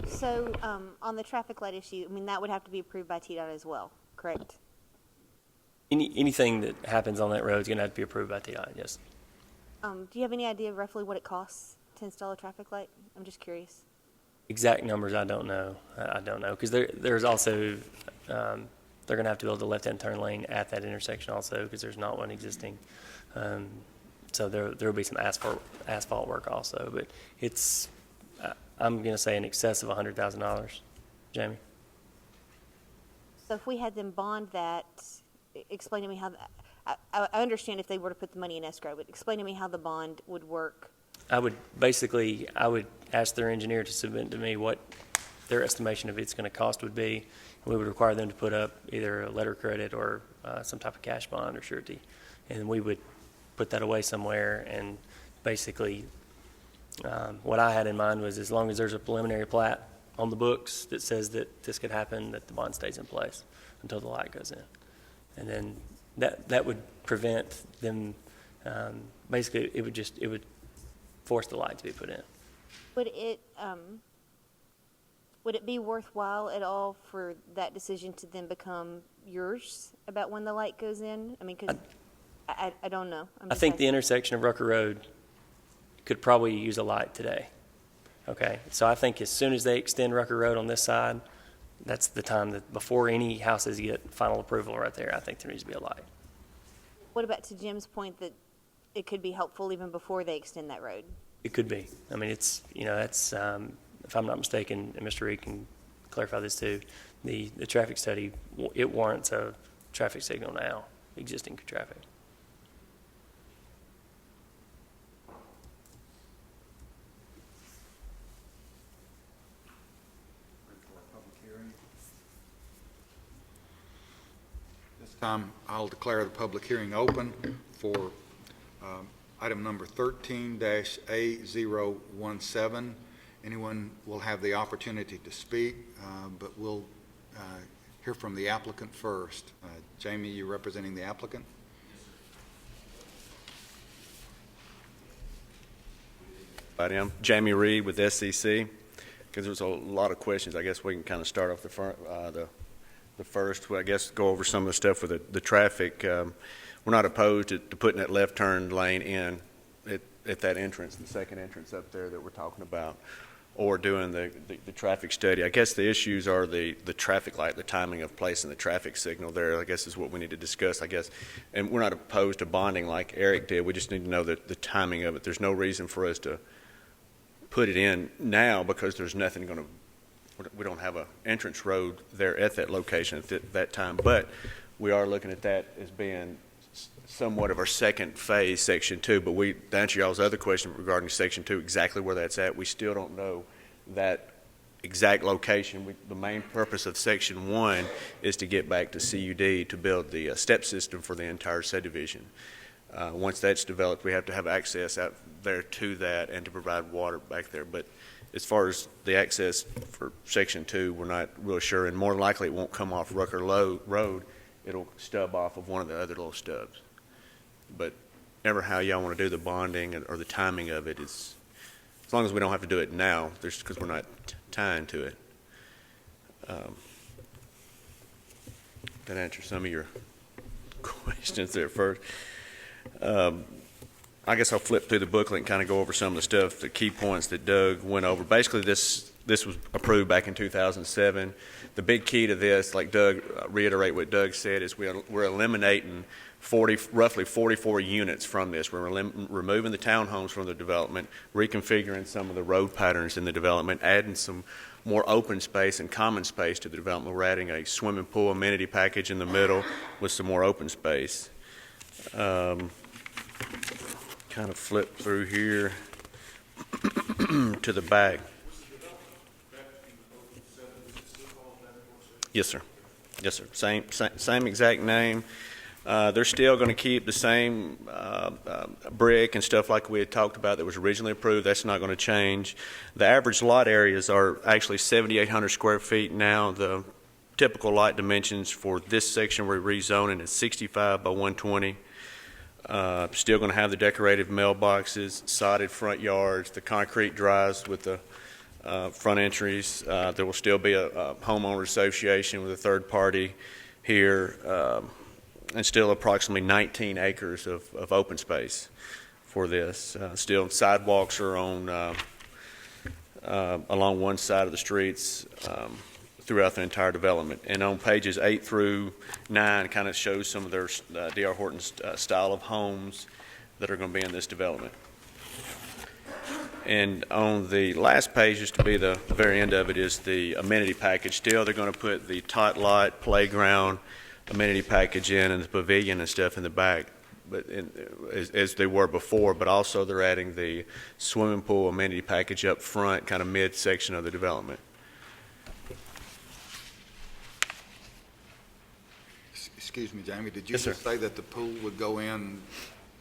So, on the traffic light issue, I mean, that would have to be approved by TDOT as well, correct? Anything that happens on that road is going to have to be approved by TDOT, yes. Do you have any idea roughly what it costs to install a traffic light? I'm just curious. Exact numbers, I don't know. I don't know, because there's also, they're going to have to build a left-hand turn lane at that intersection also, because there's not one existing. So there will be some asphalt work also, but it's, I'm going to say in excess of $100,000, Jamie. So if we had them bond that, explain to me how, I understand if they were to put the money in escrow, but explain to me how the bond would work. I would ask their engineer to submit to me what their estimation of it's going to cost would be. And we would require them to put up either a letter of credit or some type of cash bond or surety. And we would put that away somewhere. And basically, what I had in mind was as long as there's a preliminary plat on the books that says that this could happen, that the bond stays in place until the light goes in. And then that would prevent them, basically it would force the light to be put in. Would it be worthwhile at all for that decision to then become yours about when the light goes in? I mean, because I don't know. I think the intersection of Rucker Road could probably use a light today. Okay, so I think as soon as they extend Rucker Road on this side, that's the time that before any houses get final approval right there, I think there needs to be a light. What about to Jim's point that it could be helpful even before they extend that road? It could be. I mean, it's, that's, if I'm not mistaken, and Mr. Reed can clarify this too, the traffic study, it warrants a traffic signal now, existing traffic. This time, I'll declare the public hearing open for item number 13-A017. Anyone will have the opportunity to speak, but we'll hear from the applicant first. Jamie, you representing the applicant? I'm Jamie Reed with SEC. Because there's a lot of questions, I guess we can kind of start off the first. I guess go over some of the stuff with the traffic. We're not opposed to putting that left turn lane in at that entrance, the second entrance up there that we're talking about, or doing the traffic study. I guess the issues are the traffic light, the timing of placing the traffic signal there, I guess is what we need to discuss, I guess. And we're not opposed to bonding like Eric did. We just need to know the timing of it. There's no reason for us to put it in now because there's nothing going to, we don't have an entrance road there at that location at that time. But we are looking at that as being somewhat of our second phase, Section 2. But to answer y'all's other question regarding Section 2, exactly where that's at, we still don't know that exact location. The main purpose of Section 1 is to get back to CUD to build the step system for the entire subdivision. Once that's developed, we have to have access out there to that and to provide water back there. But as far as the access for Section 2, we're not real sure, and more likely it won't come off Rucker Road. It'll stub off of one of the other little stubs. But ever how y'all want to do the bonding or the timing of it is, as long as we don't have to do it now, because we're not tying to it. That answers some of your questions there first. I guess I'll flip through the booklet and kind of go over some of the stuff, the key points that Doug went over. Basically, this was approved back in 2007. The big key to this, like Doug, reiterate what Doug said, is we're eliminating roughly 44 units from this. We're removing the townhomes from the development, reconfiguring some of the road patterns in the development, adding some more open space and common space to the development. We're adding a swimming pool amenity package in the middle with some more open space. Kind of flip through here to the back. Yes, sir. Yes, sir. Same exact name. They're still going to keep the same brick and stuff like we had talked about that was originally approved. That's not going to change. The average lot areas are actually 7,800 square feet now. The typical lot dimensions for this section we're rezoning is 65 by 120. Still going to have the decorative mailboxes, sodded front yards, the concrete drives with the front entries. There will still be a homeowner association with a third party here, and still approximately 19 acres of open space for this. Still sidewalks are on along one side of the streets throughout the entire development. And on pages 8 through 9 kind of shows some of their D.R. Horton's style of homes that are going to be in this development. And on the last page, just to be the very end of it, is the amenity package. Still, they're going to put the tot lot, playground, amenity package in, and the pavilion and stuff in the back, but as they were before. But also, they're adding the swimming pool amenity package up front, kind of mid-section of the development. Excuse me, Jamie, did you Yes, sir. just say that the pool would go in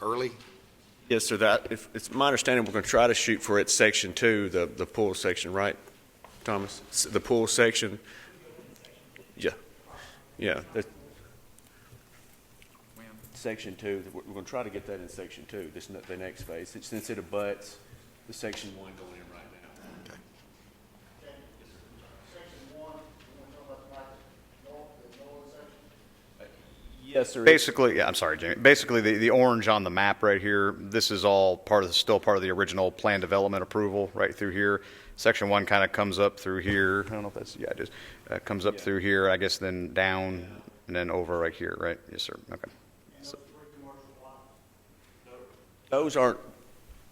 early? Yes, sir. It's my understanding we're going to try to shoot for it section 2, the pool section, right, Thomas? The pool section. Yeah. Yeah. Section 2. We're going to try to get that in section 2. This the next phase, since it abuts the section 1 going in right now. Okay. Yes, sir. Basically, yeah, I'm sorry, Jamie. Basically, the orange on the map right here, this is all still part of the original plan development approval right through here. Section 1 kind of comes up through here. I don't know if that's, yeah, it is. Comes up through here, I guess, then down and then over right here, right? Yes, sir. Okay. So,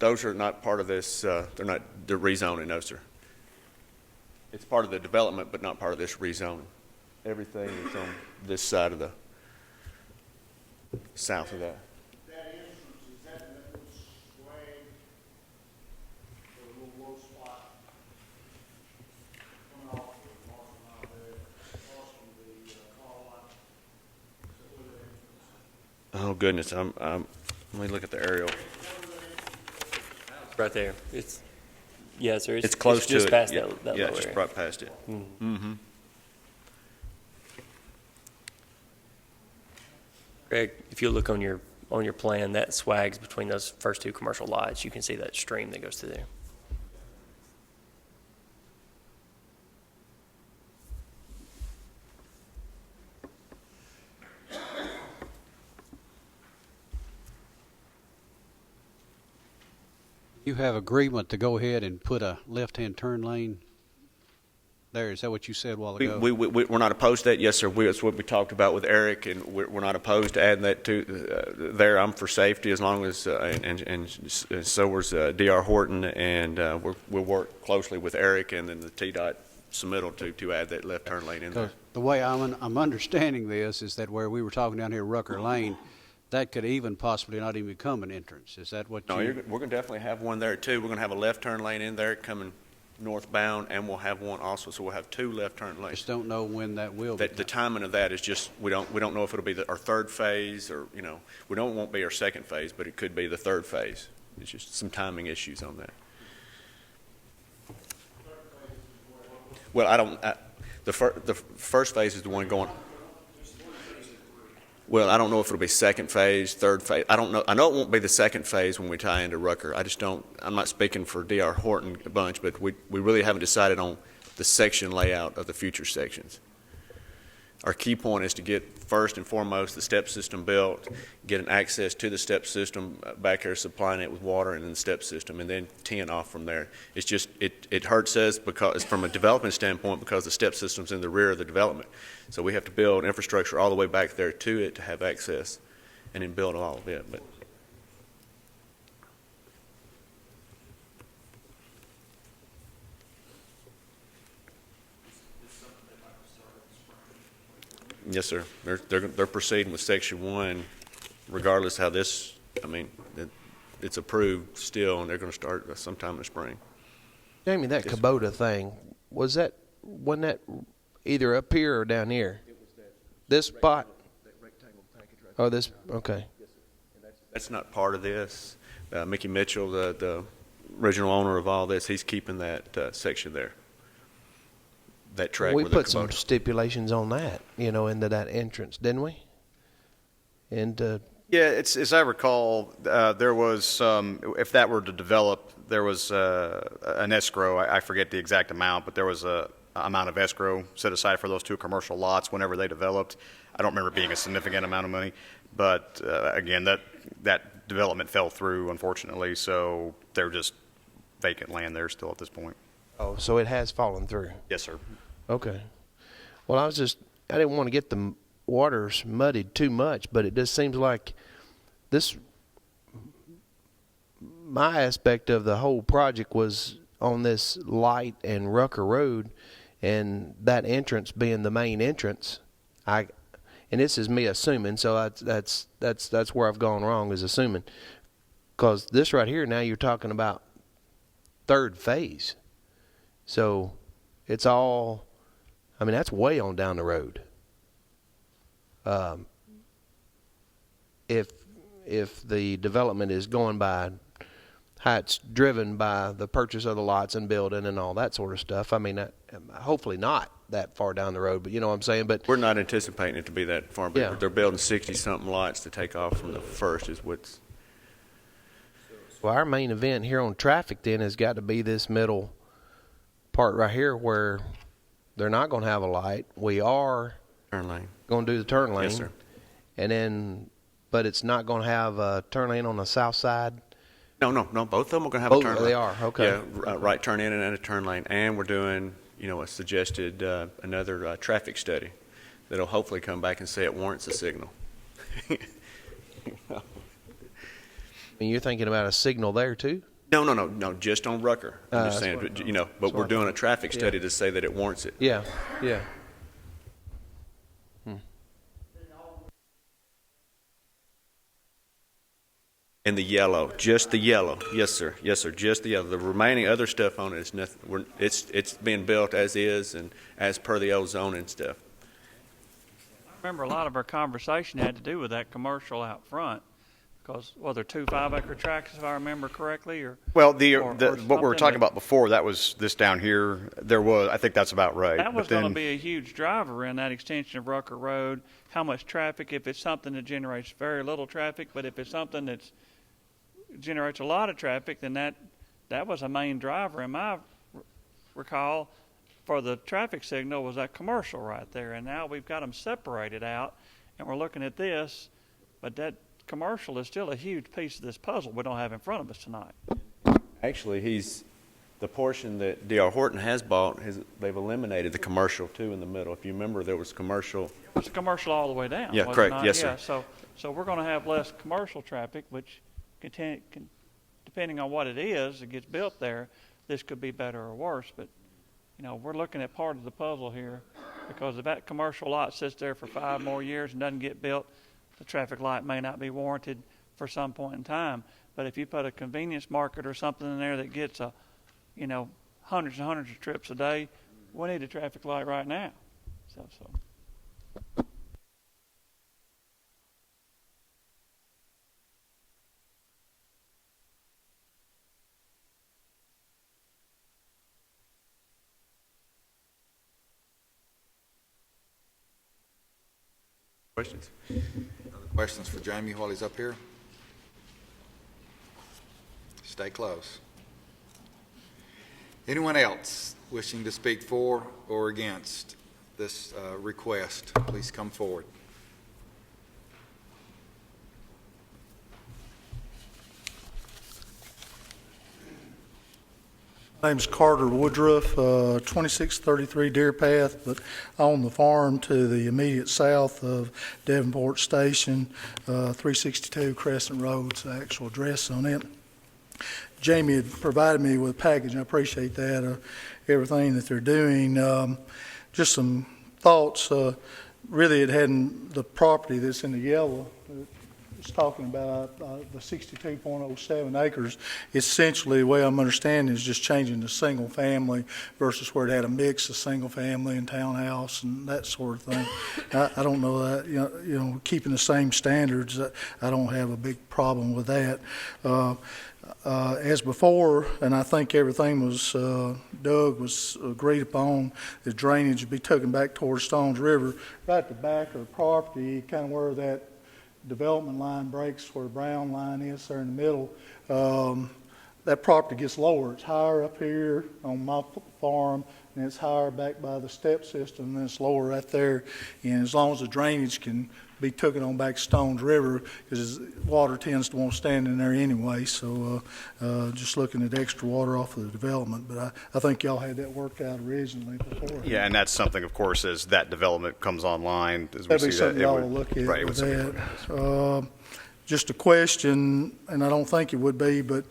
Those are not part of this. They're not the rezoning, no, sir. It's part of the development, but not part of this rezoning. Everything is on this side of the south of that. That entrance, is that little swag, or a little low spot coming off the parking lot there, across from the car lot? Is that where the entrance is? Oh goodness, let me look at the aerial. Right there. It's, yeah, sir. It's close it's to just it. past Yeah, that yeah, low just area. right past it. Mm-hmm. Greg, if you look on your plan, that swags between those first 2 commercial lots. You can see that stream that goes through there. You have agreement to go ahead and put a left-hand turn lane there. Is that what you said a while ago? We're not opposed to that. Yes, sir. That's what we talked about with Eric, and we're not opposed to adding that to there. I'm for safety as long as, and so was D.R. Horton, and we'll work closely with Eric and then the TDOT submittal to add that left turn lane in there. The way I'm understanding this is that where we were talking down here, Rucker Lane, that could even possibly not even become an entrance. Is that what No, we're going to definitely have one there too. We're going to have a left turn lane in there coming northbound, and we'll have one also, so we'll have 2 left turn lanes. Just don't know when that will be. The timing of that is just we don't know if it'll be our 3rd phase, or won't be our 2nd phase, but it could be the 3rd phase. It's just some timing issues on that. Well, the first phase is the one going. Well, I don't know if it'll be 2nd phase, 3rd phase. I don't know. I know it won't be the 2nd phase when we tie into Rucker. I just don't. I'm not speaking for D.R. Horton a bunch, but we really haven't decided on the section layout of the future sections. Our key point is to get first and foremost the step system built, get an access to the step system back here, supplying it with water, and then the step system, and then teeing off from there. It's just it hurts us because from a development standpoint because the step system's in the rear of the development. So we have to build infrastructure all the way back there to it to have access, and then build all of it. But Yes, sir. They're proceeding with Section 1 regardless how this, I mean, it's approved still, and they're going to start sometime in the spring. Jamie, that Kubota thing, wasn't that either up here or down here? It was this spot? That rectangle package right Oh, this, okay. That's not part of this. Mickey Mitchell, the original owner of all this, he's keeping that section there. That track We with the put some Kubota. stipulations on that, into that entrance, didn't we? And Yeah, as I recall, there was, if that were to develop, there was an escrow. I forget the exact amount, but there was a amount of escrow set aside for those two commercial lots whenever they developed. I don't remember it being a significant amount of money, but again, that development fell through, unfortunately, so they're just vacant land there still at this point. oh, so it has fallen through. Yes, sir. Okay. Well, I didn't want to get the waters muddied too much, but it just seems like my aspect of the whole project was on this Light and Rucker Road, and that entrance being the main entrance. And this is me assuming, so that's where I've gone wrong, is assuming, because this right here now you're talking about third phase, so it's all. I mean, that's way on down the road. If the development is going by how it's driven by the purchase of the lots and building and all that sort of stuff, I mean, hopefully not that far down the road, but you know what I'm saying? But we're not anticipating it to be that far, but yeah. they're building 60-something lots to take off from the first is what's... So our main event here on traffic then has got to be this middle part right here where they're not going to have a light. We are turn lane. Going to do the turn lane. Yes, sir. And then, but it's not going to have a turn lane on the south side. No. Both of them are going to have a turn lane. They are, okay. Yeah, right turn in and a turn lane. And we're doing, a suggested another traffic study that'll hopefully come back and say it warrants a signal. I mean, you're thinking about a signal there too? No, just on Rucker. I'm just saying, but we're doing a traffic study to say that it warrants it. Yeah. And the yellow, just the yellow. Yes, sir, just the yellow. The remaining other stuff on it is nothing. It's being built as is and as per the old zoning stuff. I remember a lot of our conversation had to do with that commercial out front. Because, they're 2 5-acre tracts, if I remember correctly, or well, or what we were talking about before, that was this down here. I think that's about right. That was going to be a huge driver in that extension of Rucker Road. How much traffic? If it's something that generates very little traffic, but if it's something that generates a lot of traffic, then that was a main driver. In my recall, for the traffic signal was that commercial right there, and now we've got them separated out, and we're looking at this, but that commercial is still a huge piece of this puzzle we don't have in front of us tonight. Actually, the portion that D.R. Horton has bought, they've eliminated the commercial too in the middle. If you remember, there was commercial. It was commercial all the way down. Yeah, correct. Yes, sir. So we're going to have less commercial traffic, which depending on what it is that gets built there, this could be better or worse. But we're looking at part of the puzzle here, because if that commercial lot sits there for 5 more years and doesn't get built, the traffic light may not be warranted for some point in time. But if you put a convenience market or something in there that gets hundreds and hundreds of trips a day, we need a traffic light right now. So. Questions? Other questions for Jamie while he's up here? Stay close. Anyone else wishing to speak for or against this request, please come forward. My name's Carter Woodruff, 2633 Deer Path, but on the farm to the immediate south of Davenport Station, 362 Crescent Road's the actual address on it. Jamie had provided me with a package, and I appreciate that, everything that they're doing. Just some thoughts. really it hadn't, the property that's in the yellow, it's talking about the 62.07 acres. Essentially, the way I'm understanding is just changing to single family versus where it had a mix of single family and townhouse and that sort of thing. I don't know that, you know, keeping the same standards, I don't have a big problem with that. As before, and I think everything was, Doug was agreed upon, the drainage would be taken back towards Stones River, right at the back of the property, kind of where that development line breaks, where the brown line is there in the middle. That property gets lower. It's higher up here on my farm, and it's higher back by the step system, and it's lower right there. And as long as the drainage can be taken on back Stones River, because water tends to want to stand in there anyway, so just looking at extra water off of the development. But I think y'all had that worked out originally before. Yeah, and that's something, of course, as that development comes online, as we That'd be see something that, y'all will look at right, it with would that. Just a question, and I don't think it would be, but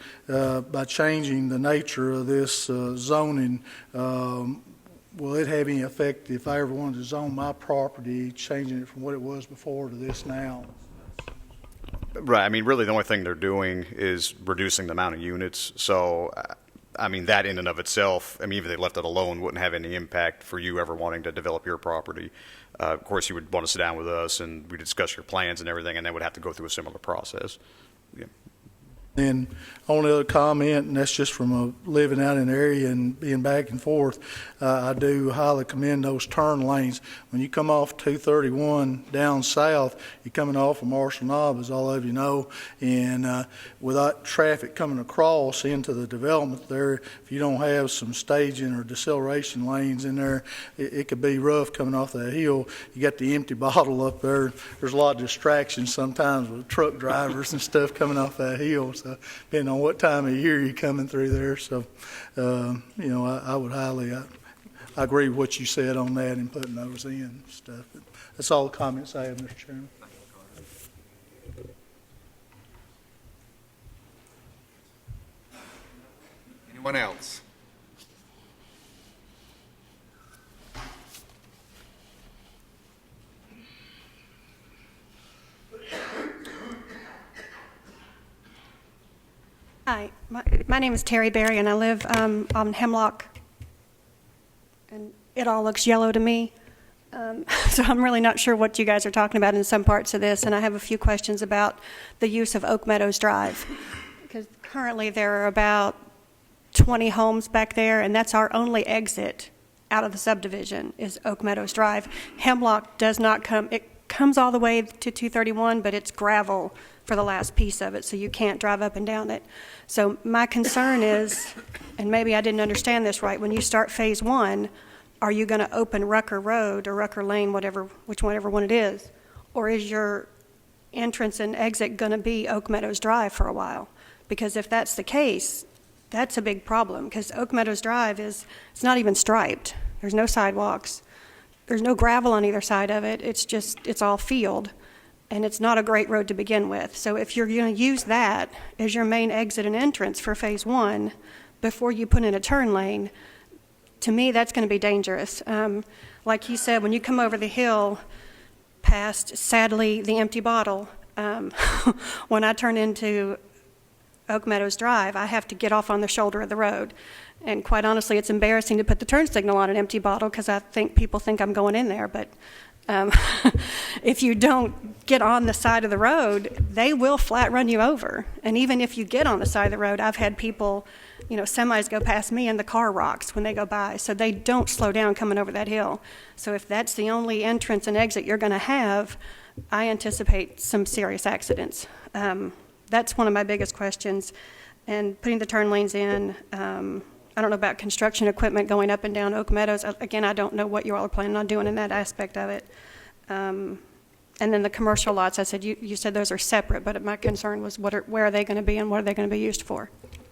by changing the nature of this zoning, will it have any effect if I ever wanted to zone my property, changing it from what it was before to this now? Right. I mean, really, the only thing they're doing is reducing the amount of units. So, I mean, that in and of itself, I mean, even if they left it alone, wouldn't have any impact for you ever wanting to develop your property. Of course, you would want to sit down with us and we discuss your plans and everything, and then would have to go through a similar process. Yeah. And only other comment, and that's just from living out in the area and being back and forth, I do highly commend those turn lanes. When you come off 231 down south, you're coming off of Marshall Knob, as all of you know, and without traffic coming across into the development there, if you don't have some staging or deceleration lanes in there, it could be rough coming off that hill. You got the empty bottle up there. There's a lot of distractions sometimes with truck drivers and stuff coming off that hill. So depending on what time of year you're coming through there. So, you know, I would highly, I agree with what you said on that and putting those in and stuff. But that's all the comments I have, Mr. Chairman. Anyone else? Hi, my name is Terry Berry, and I live on Hemlock, and it all looks yellow to me. So I'm really not sure what you guys are talking about in some parts of this, and I have a few questions about the use of Oak Meadows Drive, because currently there are about 20 homes back there, and that's our only exit out of the subdivision is Oak Meadows Drive. Hemlock does not come, it comes all the way to 231, but it's gravel for the last piece of it, so you can't drive up and down it. So my concern is, and maybe I didn't understand this right, when you start phase one, are you going to open Rucker Road or Rucker Lane, whichever one it is, or is your entrance and exit going to be Oak Meadows Drive for a while? Because if that's the case, that's a big problem, because Oak Meadows Drive it's not even striped. There's no sidewalks. There's no gravel on either side of it. It's all field. And it's not a great road to begin with. So if you're going to use that as your main exit and entrance for phase one before you put in a turn lane, to me that's going to be dangerous. Like he said, when you come over the hill past, sadly, the empty bottle, when I turn into Oak Meadows Drive, I have to get off on the shoulder of the road. And quite honestly, it's embarrassing to put the turn signal on an empty bottle because I think people think I'm going in there, but if you don't get on the side of the road, they will flat run you over. And even if you get on the side of the road, I've had people, semis go past me and the car rocks when they go by. So they don't slow down coming over that hill. So if that's the only entrance and exit you're going to have, I anticipate some serious accidents. That's one of my biggest questions. And putting the turn lanes in, I don't know about construction equipment going up and down Oak Meadows. Again, I don't know what you all are planning on doing in that aspect of it. And then the commercial lots, I said, you said those are separate, but my concern was where are they going to be and what are they going to be used for?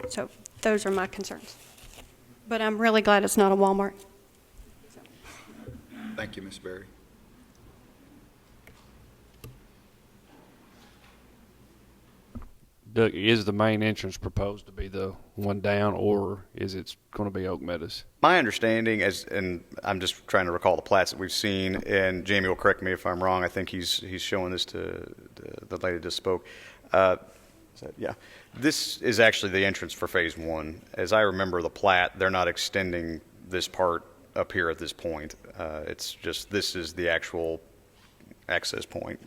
So those are my concerns. But I'm really glad it's not a Walmart. Thank you, Ms. Berry. Doug, is the main entrance proposed to be the one down, or is it going to be Oak Meadows? My understanding, and I'm just trying to recall the plats that we've seen, and Jamie will correct me if I'm wrong. I think he's showing this to the lady that just spoke. Yeah, this is actually the entrance for Phase 1. As I remember the plat, they're not extending this part up here at this point. It's just this is the actual access point.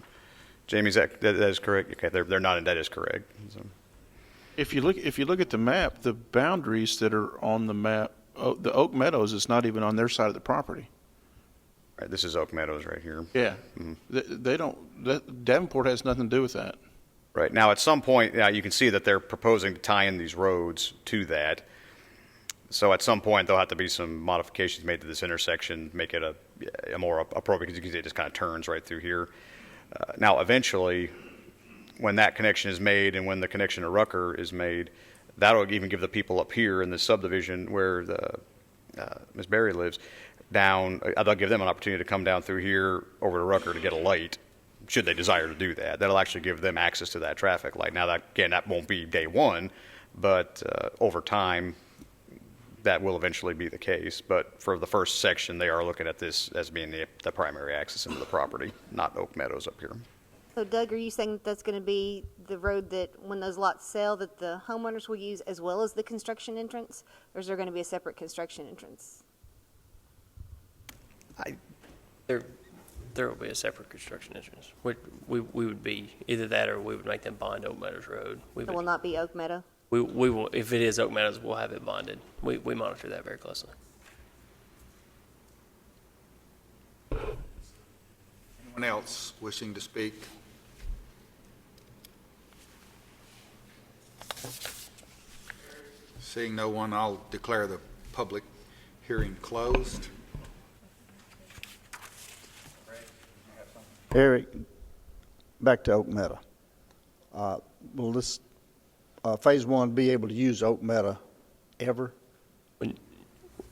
Jamie, that is correct? Okay, they're not. That is correct. So. If you look at the map, the boundaries that are on the map, the Oak Meadows is not even on their side of the property. Right, this is Oak Meadows right here. Yeah, they don't. Davenport has nothing to do with that. Right now, at some point, you can see that they're proposing to tie in these roads to that. So at some point, there'll have to be some modifications made to this intersection, make it a more appropriate, because you can see it just kind of turns right through here. Now, eventually, when that connection is made and when the connection to Rucker is made, that'll even give the people up here in the subdivision where Ms. Berry lives down, that'll give them an opportunity to come down through here over to Rucker to get a light, should they desire to do that. That'll actually give them access to that traffic light. Now, that won't be day one, but over time, that will eventually be the case. But for the first section, they are looking at this as being the primary access into the property, not Oak Meadows up here. So Doug, are you saying that that's going to be the road that when those lots sell that the homeowners will use as well as the construction entrance? Or is there going to be a separate construction entrance? There will be a separate construction entrance. We would be either that or we would make them bond Oak Meadows Road. It will not be Oak Meadow? We will, if it is Oak Meadows, we'll have it bonded. We monitor that very closely. Anyone else wishing to speak? Seeing no one, I'll declare the public hearing closed. Eric, back to Oak Meadow. Will this Phase 1 be able to use Oak Meadow ever?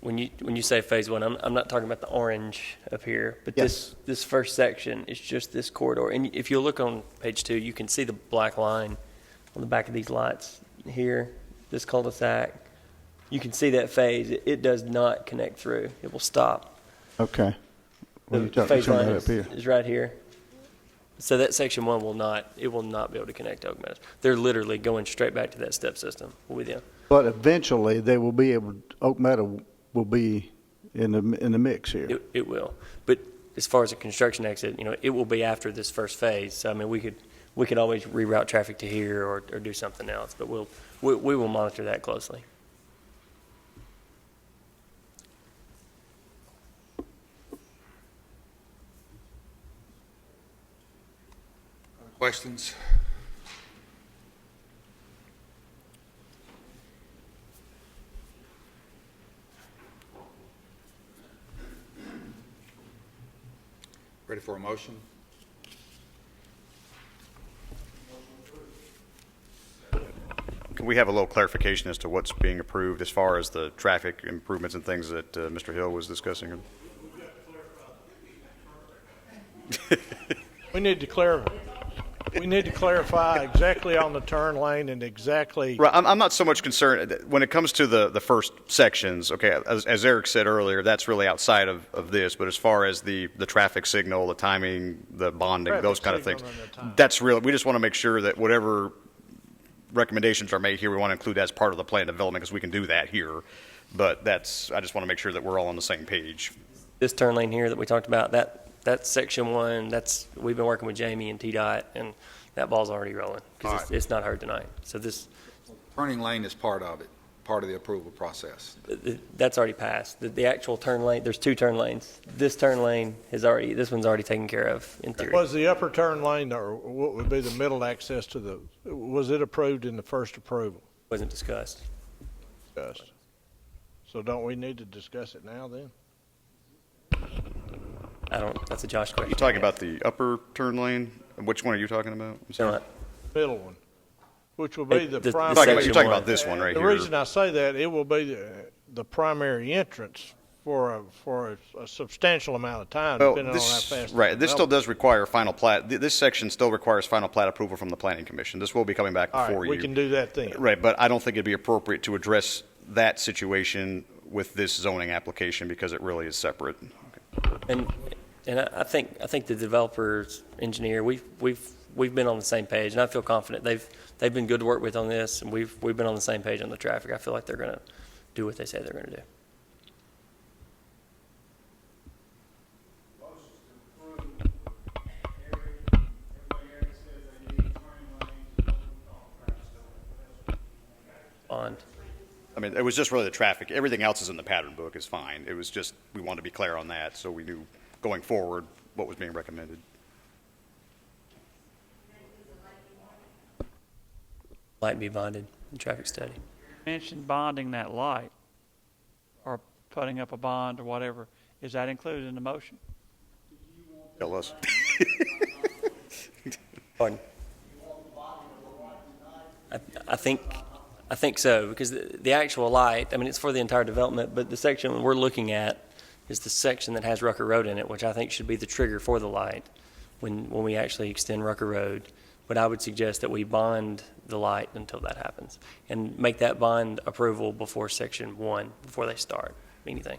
When you say Phase 1, I'm not talking about the orange up here, but yes. this first section is just this corridor. And if you look on page 2, you can see the black line on the back of these lights here, this cul-de-sac. You can see that phase. It does not connect through. It will stop. Okay. The phase line is right here. So that section 1 will not be able to connect to Oak Meadows. They're literally going straight back to that step system with them. But eventually, they will be able. Oak Meadow will be in the mix here. It will. But as far as a construction exit, it will be after this first phase. So I mean, we could always reroute traffic to here or do something else. But we will monitor that closely. Questions? Ready for a motion? Can we have a little clarification as to what's being approved as far as the traffic improvements and things that Mr. Hill was discussing? We need to clarify exactly on the turn lane and exactly. Right, I'm not so much concerned when it comes to the first sections. Okay, as Eric said earlier, that's really outside of this. But as far as the traffic signal, the timing, the bonding, those kind of things, that's real. We just want to make sure that whatever recommendations are made here, we want to include as part of the plan development because we can do that here. But I just want to make sure that we're all on the same page. This turn lane here that we talked about, that's section 1. We've been working with Jamie and TDOT, and that ball's already rolling because it's not heard tonight. So this turning lane is part of it, part of the approval process. That's already passed. The actual turn lane, there's 2 turn lanes. This turn lane this one's already taken care of in theory. Was the upper turn lane or what would be the middle access to was it approved in the first approval? Wasn't discussed. So don't we need to discuss it now then? That's a Josh question. You're talking about the upper turn lane? Which one are you talking about? Middle one, which will be the primary. You're talking about this one right here. The reason I say that, it will be the primary entrance for a substantial amount of time, Well, depending on how fast. right, this still does require final plat. This section still requires final plat approval from the Planning Commission. This will be coming back All before right, you. we can do that then. Right, but I don't think it'd be appropriate to address that situation with this zoning application because it really is separate. And I think the developer's engineer, we've been on the same page, and I feel confident they've been good to work with on this, and we've been on the same page on the traffic. I feel like they're going to do what they say they're going to do. Bond. I mean, it was just really the traffic. Everything else is in the pattern book is fine. It was just, we wanted to be clear on that so we knew going forward what was being recommended. Light be bonded in traffic study. Mentioned bonding that light or putting up a bond or whatever. Is that included in the motion? Tell us. Pardon? I think so, because the actual light, I mean, it's for the entire development, but the section we're looking at is the section that has Rucker Road in it, which I think should be the trigger for the light when we actually extend Rucker Road. But I would suggest that we bond the light until that happens and make that bond approval before Section 1, before they start anything.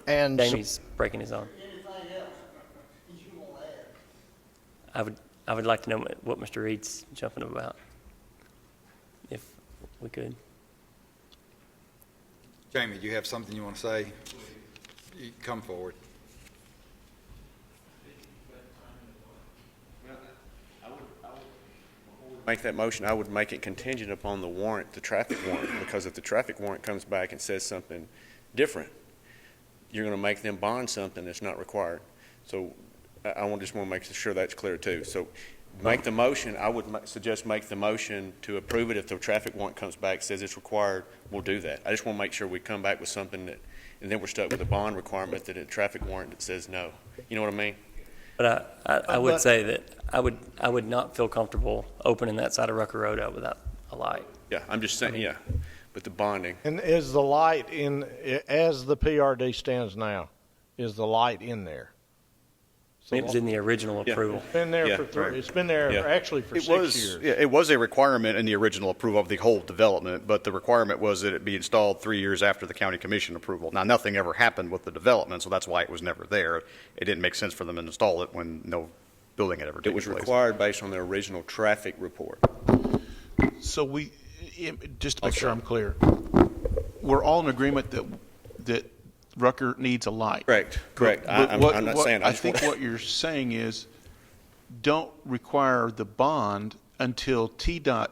And Jamie's breaking his arm. I would like to know what Mr. Reed's jumping about, if we could. Jamie, do you have something you want to say? You come forward. Make that motion, I would make it contingent upon the warrant, the traffic warrant, because if the traffic warrant comes back and says something different, you're going to make them bond something that's not required. So I just want to make sure that's clear too. So make the motion, I would suggest make the motion to approve it. If the traffic warrant comes back, says it's required, we'll do that. I just want to make sure we come back with something that, and then we're stuck with a bond requirement that a traffic warrant that says no. You know what I mean? But I would say that I would not feel comfortable opening that side of Rucker Road up without a light. Yeah, I'm just saying, yeah, but the bonding. And is the light as the PRD stands now, is the light in there? It was in the original approval. It's been there it's been there actually for 6 years. Yeah, it was a requirement in the original approval of the whole development, but the requirement was that it be installed 3 years after the county commission approval. Now, nothing ever happened with the development, so that's why it was never there. It didn't make sense for them to install it when no building had ever taken place. It was required based on the original traffic report. So just to make sure I'm clear, we're all in agreement that Rucker needs a light. Correct. I'm not saying. I think what you're saying is, don't require the bond until TDOT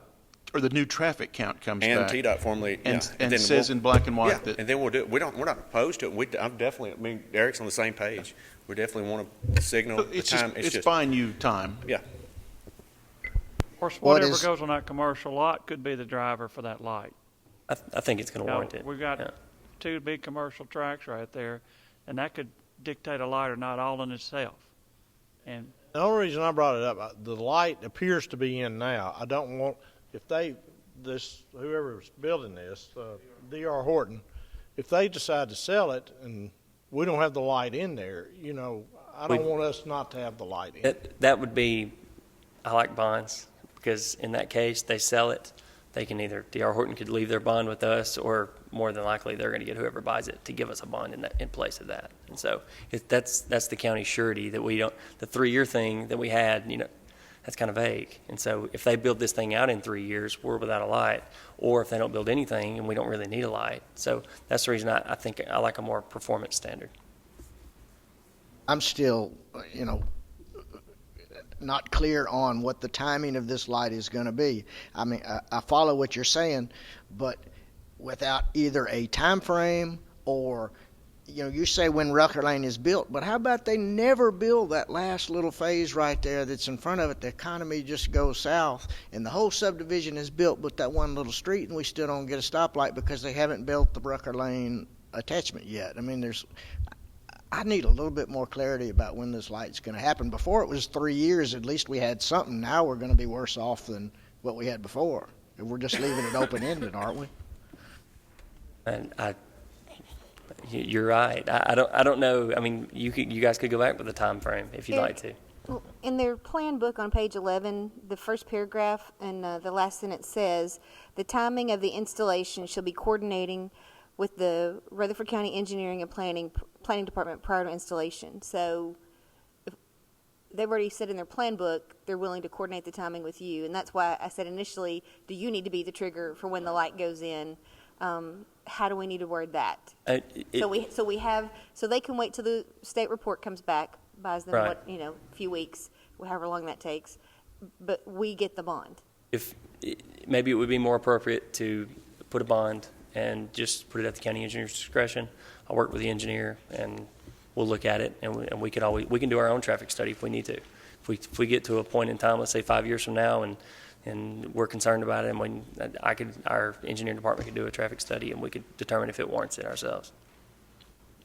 or the new traffic count comes and back. TDOT formally and says in black and white that. And then we'll do it. We're not opposed to it. I'm definitely. I mean, Eric's on the same page. We definitely want to signal the time. It's buying you time. Yeah. Of course, whatever goes on that commercial lot could be the driver for that light. I think it's going to warrant it. We've got two big commercial tracks right there, and that could dictate a light or not all in itself. And the only reason I brought it up, the light appears to be in now. I don't want, whoever's building this, D.R. Horton, if they decide to sell it and we don't have the light in there, I don't want us not to have the light in. That would be, I like bonds, because in that case, they sell it. They can either, D.R. Horton could leave their bond with us, or more than likely they're going to get whoever buys it to give us a bond in place of that. And so that's the county surety that we don't, the 3-year thing that we had, that's kind of vague. And so if they build this thing out in 3 years, we're without a light, or if they don't build anything and we don't really need a light. So that's the reason I think I like a more performance standard. I'm still, not clear on what the timing of this light is going to be. I mean, I follow what you're saying, but without either a time frame or, you say when Rucker Lane is built, but how about they never build that last little phase right there that's in front of it? The economy just goes south, and the whole subdivision is built but that one little street, and we still don't get a stoplight because they haven't built the Rucker Lane attachment yet. I mean, I need a little bit more clarity about when this light's going to happen. Before it was 3 years, at least we had something. Now we're going to be worse off than what we had before. We're just leaving it open-ended, aren't we? And you're right. I don't know. I mean, you guys could go back with the time frame if you'd like to. Well, in their plan book on page 11, the first paragraph and the last sentence says, the timing of the installation shall be coordinating with the Rutherford County Engineering and Planning Department prior to installation. So if they've already said in their plan book they're willing to coordinate the timing with you, and that's why I said initially, do you need to be the trigger for when the light goes in? How do we need to word that? So they can wait till the state report comes back, buys them Right. a few weeks, however long that takes, but we get the bond. If maybe it would be more appropriate to put a bond and just put it at the county engineer's discretion. I'll work with the engineer and we'll look at it, and we can do our own traffic study if we need to. If we get to a point in time, let's say 5 years from now, and we're concerned about it, and our engineering department could do a traffic study, and we could determine if it warrants it ourselves.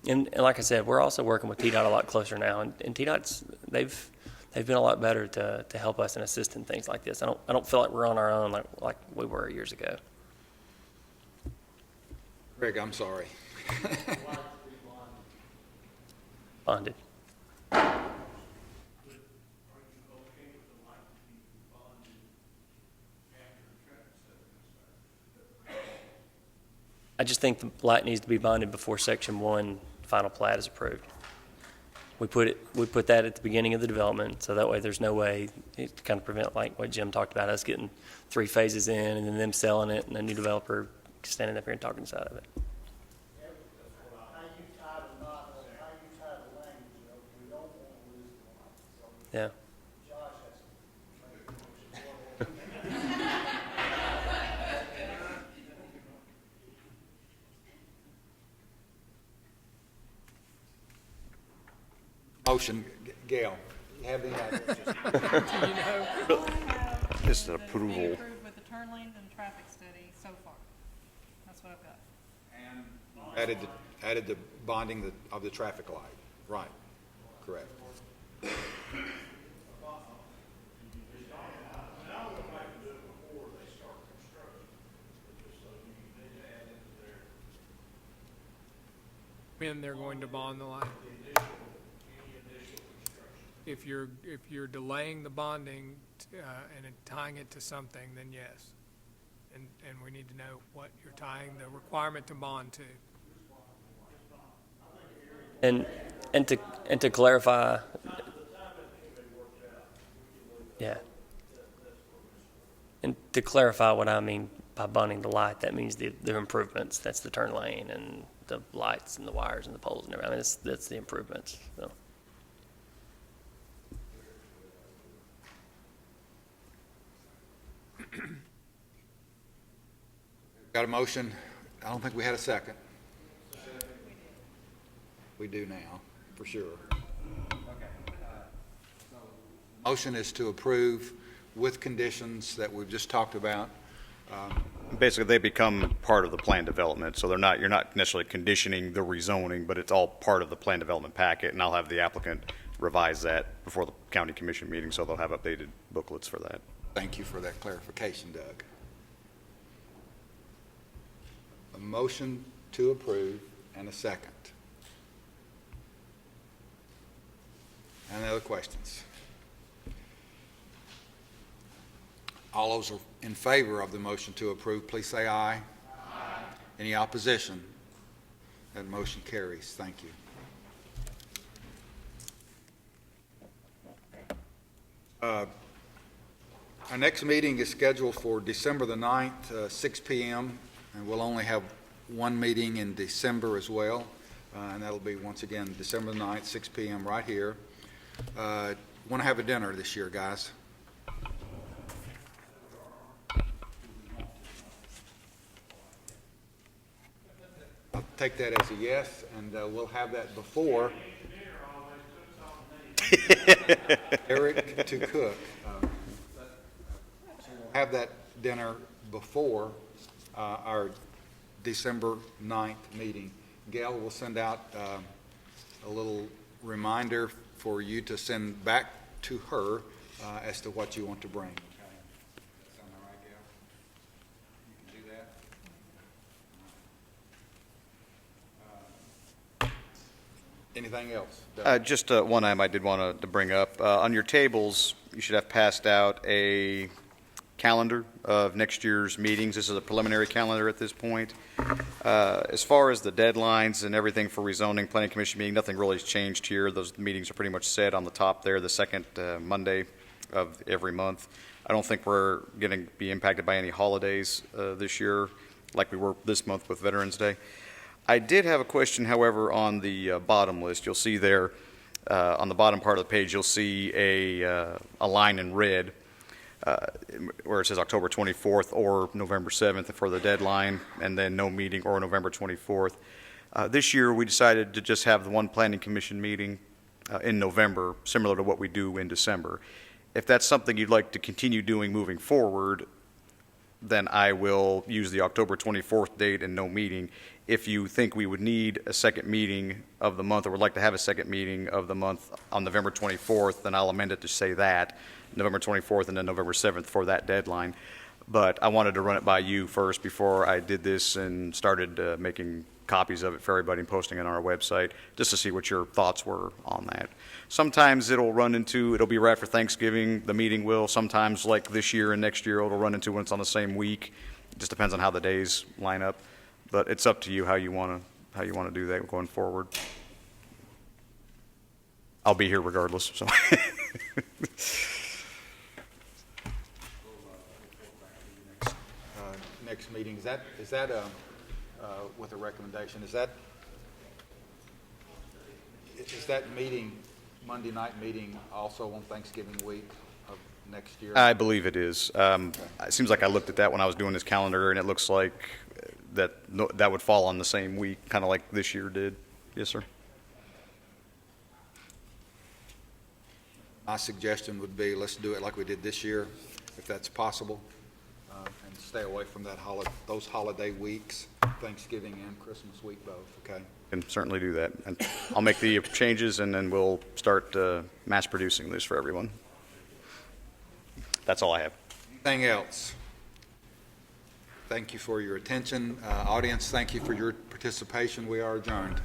And like I said, we're also working with TDOT a lot closer now, and TDOT's they've been a lot better to help us and assist in things like this. I don't feel like we're on our own like we were years ago. Greg, I'm sorry. Bonded. I just think the light needs to be bonded before Section 1 final plat is approved. We put that at the beginning of the development, so that way there's no way to kind of prevent, like what Jim talked about, us getting 3 phases in and then them selling it and a new developer standing up here and talking us out of it. Yeah. Motion, Gail. You have any ideas? Just an approval. Approved with the turn lanes and traffic study so far. That's what I've got. Added the bonding of the traffic light. Right. Correct. When they're going to bond the line. If you're delaying the bonding and tying it to something, then yes. And we need to know what you're tying the requirement to bond to. And to clarify, yeah. And to clarify what I mean by bonding the light, that means the improvements. That's the turn lane and the lights and the wires and the poles and everything. I mean, that's the improvements. So. Got a motion? I don't think we had a second. We do now, for sure. Motion is to approve with conditions that we've just talked about. Basically, they become part of the plan development, so you're not necessarily conditioning the rezoning, but it's all part of the plan development packet, and I'll have the applicant revise that before the county commission meeting, so they'll have updated booklets for that. Thank you for that clarification, Doug. A motion to approve and a second. Any other questions? All those are in favor of the motion to approve, please say aye. Aye. Any opposition? That motion carries. Thank you. Our next meeting is scheduled for December the 9th, 6 p.m., and we'll only have one meeting in December as well, and that'll be, once again, December the 9th, 6 p.m. right here. Want to have a dinner this year, guys? I'll take that as a yes, and we'll have that before Eric to cook. Have that dinner before our December 9th meeting. Gail will send out a little reminder for you to send back to her as to what you want to bring. Okay. Sound all right, Gail? You can do that? Anything else? Just one item I did want to bring up. On your tables, you should have passed out a calendar of next year's meetings. This is a preliminary calendar at this point. As far as the deadlines and everything for rezoning planning commission meeting, nothing really has changed here. Those meetings are pretty much set on the top there, the second Monday of every month. I don't think we're going to be impacted by any holidays this year like we were this month with Veterans Day. I did have a question, however, on the bottom list. You'll see there on the bottom part of the page, you'll see a line in red where it says October 24th or November 7th for the deadline, and then no meeting or November 24th. This year, we decided to just have the one planning commission meeting in November, similar to what we do in December. If that's something you'd like to continue doing moving forward, then I will use the October 24th date and no meeting. If you think we would need a second meeting of the month, or would like to have a second meeting of the month on November 24th, then I'll amend it to say that, November 24th and then November 7th for that deadline. But I wanted to run it by you first before I did this and started making copies of it for everybody and posting it on our website, just to see what your thoughts were on that. Sometimes it'll be right for Thanksgiving, the meeting will. Sometimes, like this year and next year, it'll run into when it's on the same week. It just depends on how the days line up. But it's up to you how you want to do that going forward. I'll be here regardless. So. Next meeting, is that with a recommendation? Is that meeting, Monday night meeting, also on Thanksgiving week of next year? I believe it is. It seems like I looked at that when I was doing this calendar, and it looks like that would fall on the same week, kind of like this year did. Yes, sir. My suggestion would be let's do it like we did this year, if that's possible, and stay away from those holiday weeks, Thanksgiving and Christmas week both, okay? Can certainly do that. And I'll make the changes, and then we'll start mass producing this for everyone. That's all I have. Anything else? Thank you for your attention. Audience, thank you for your participation. We are adjourned.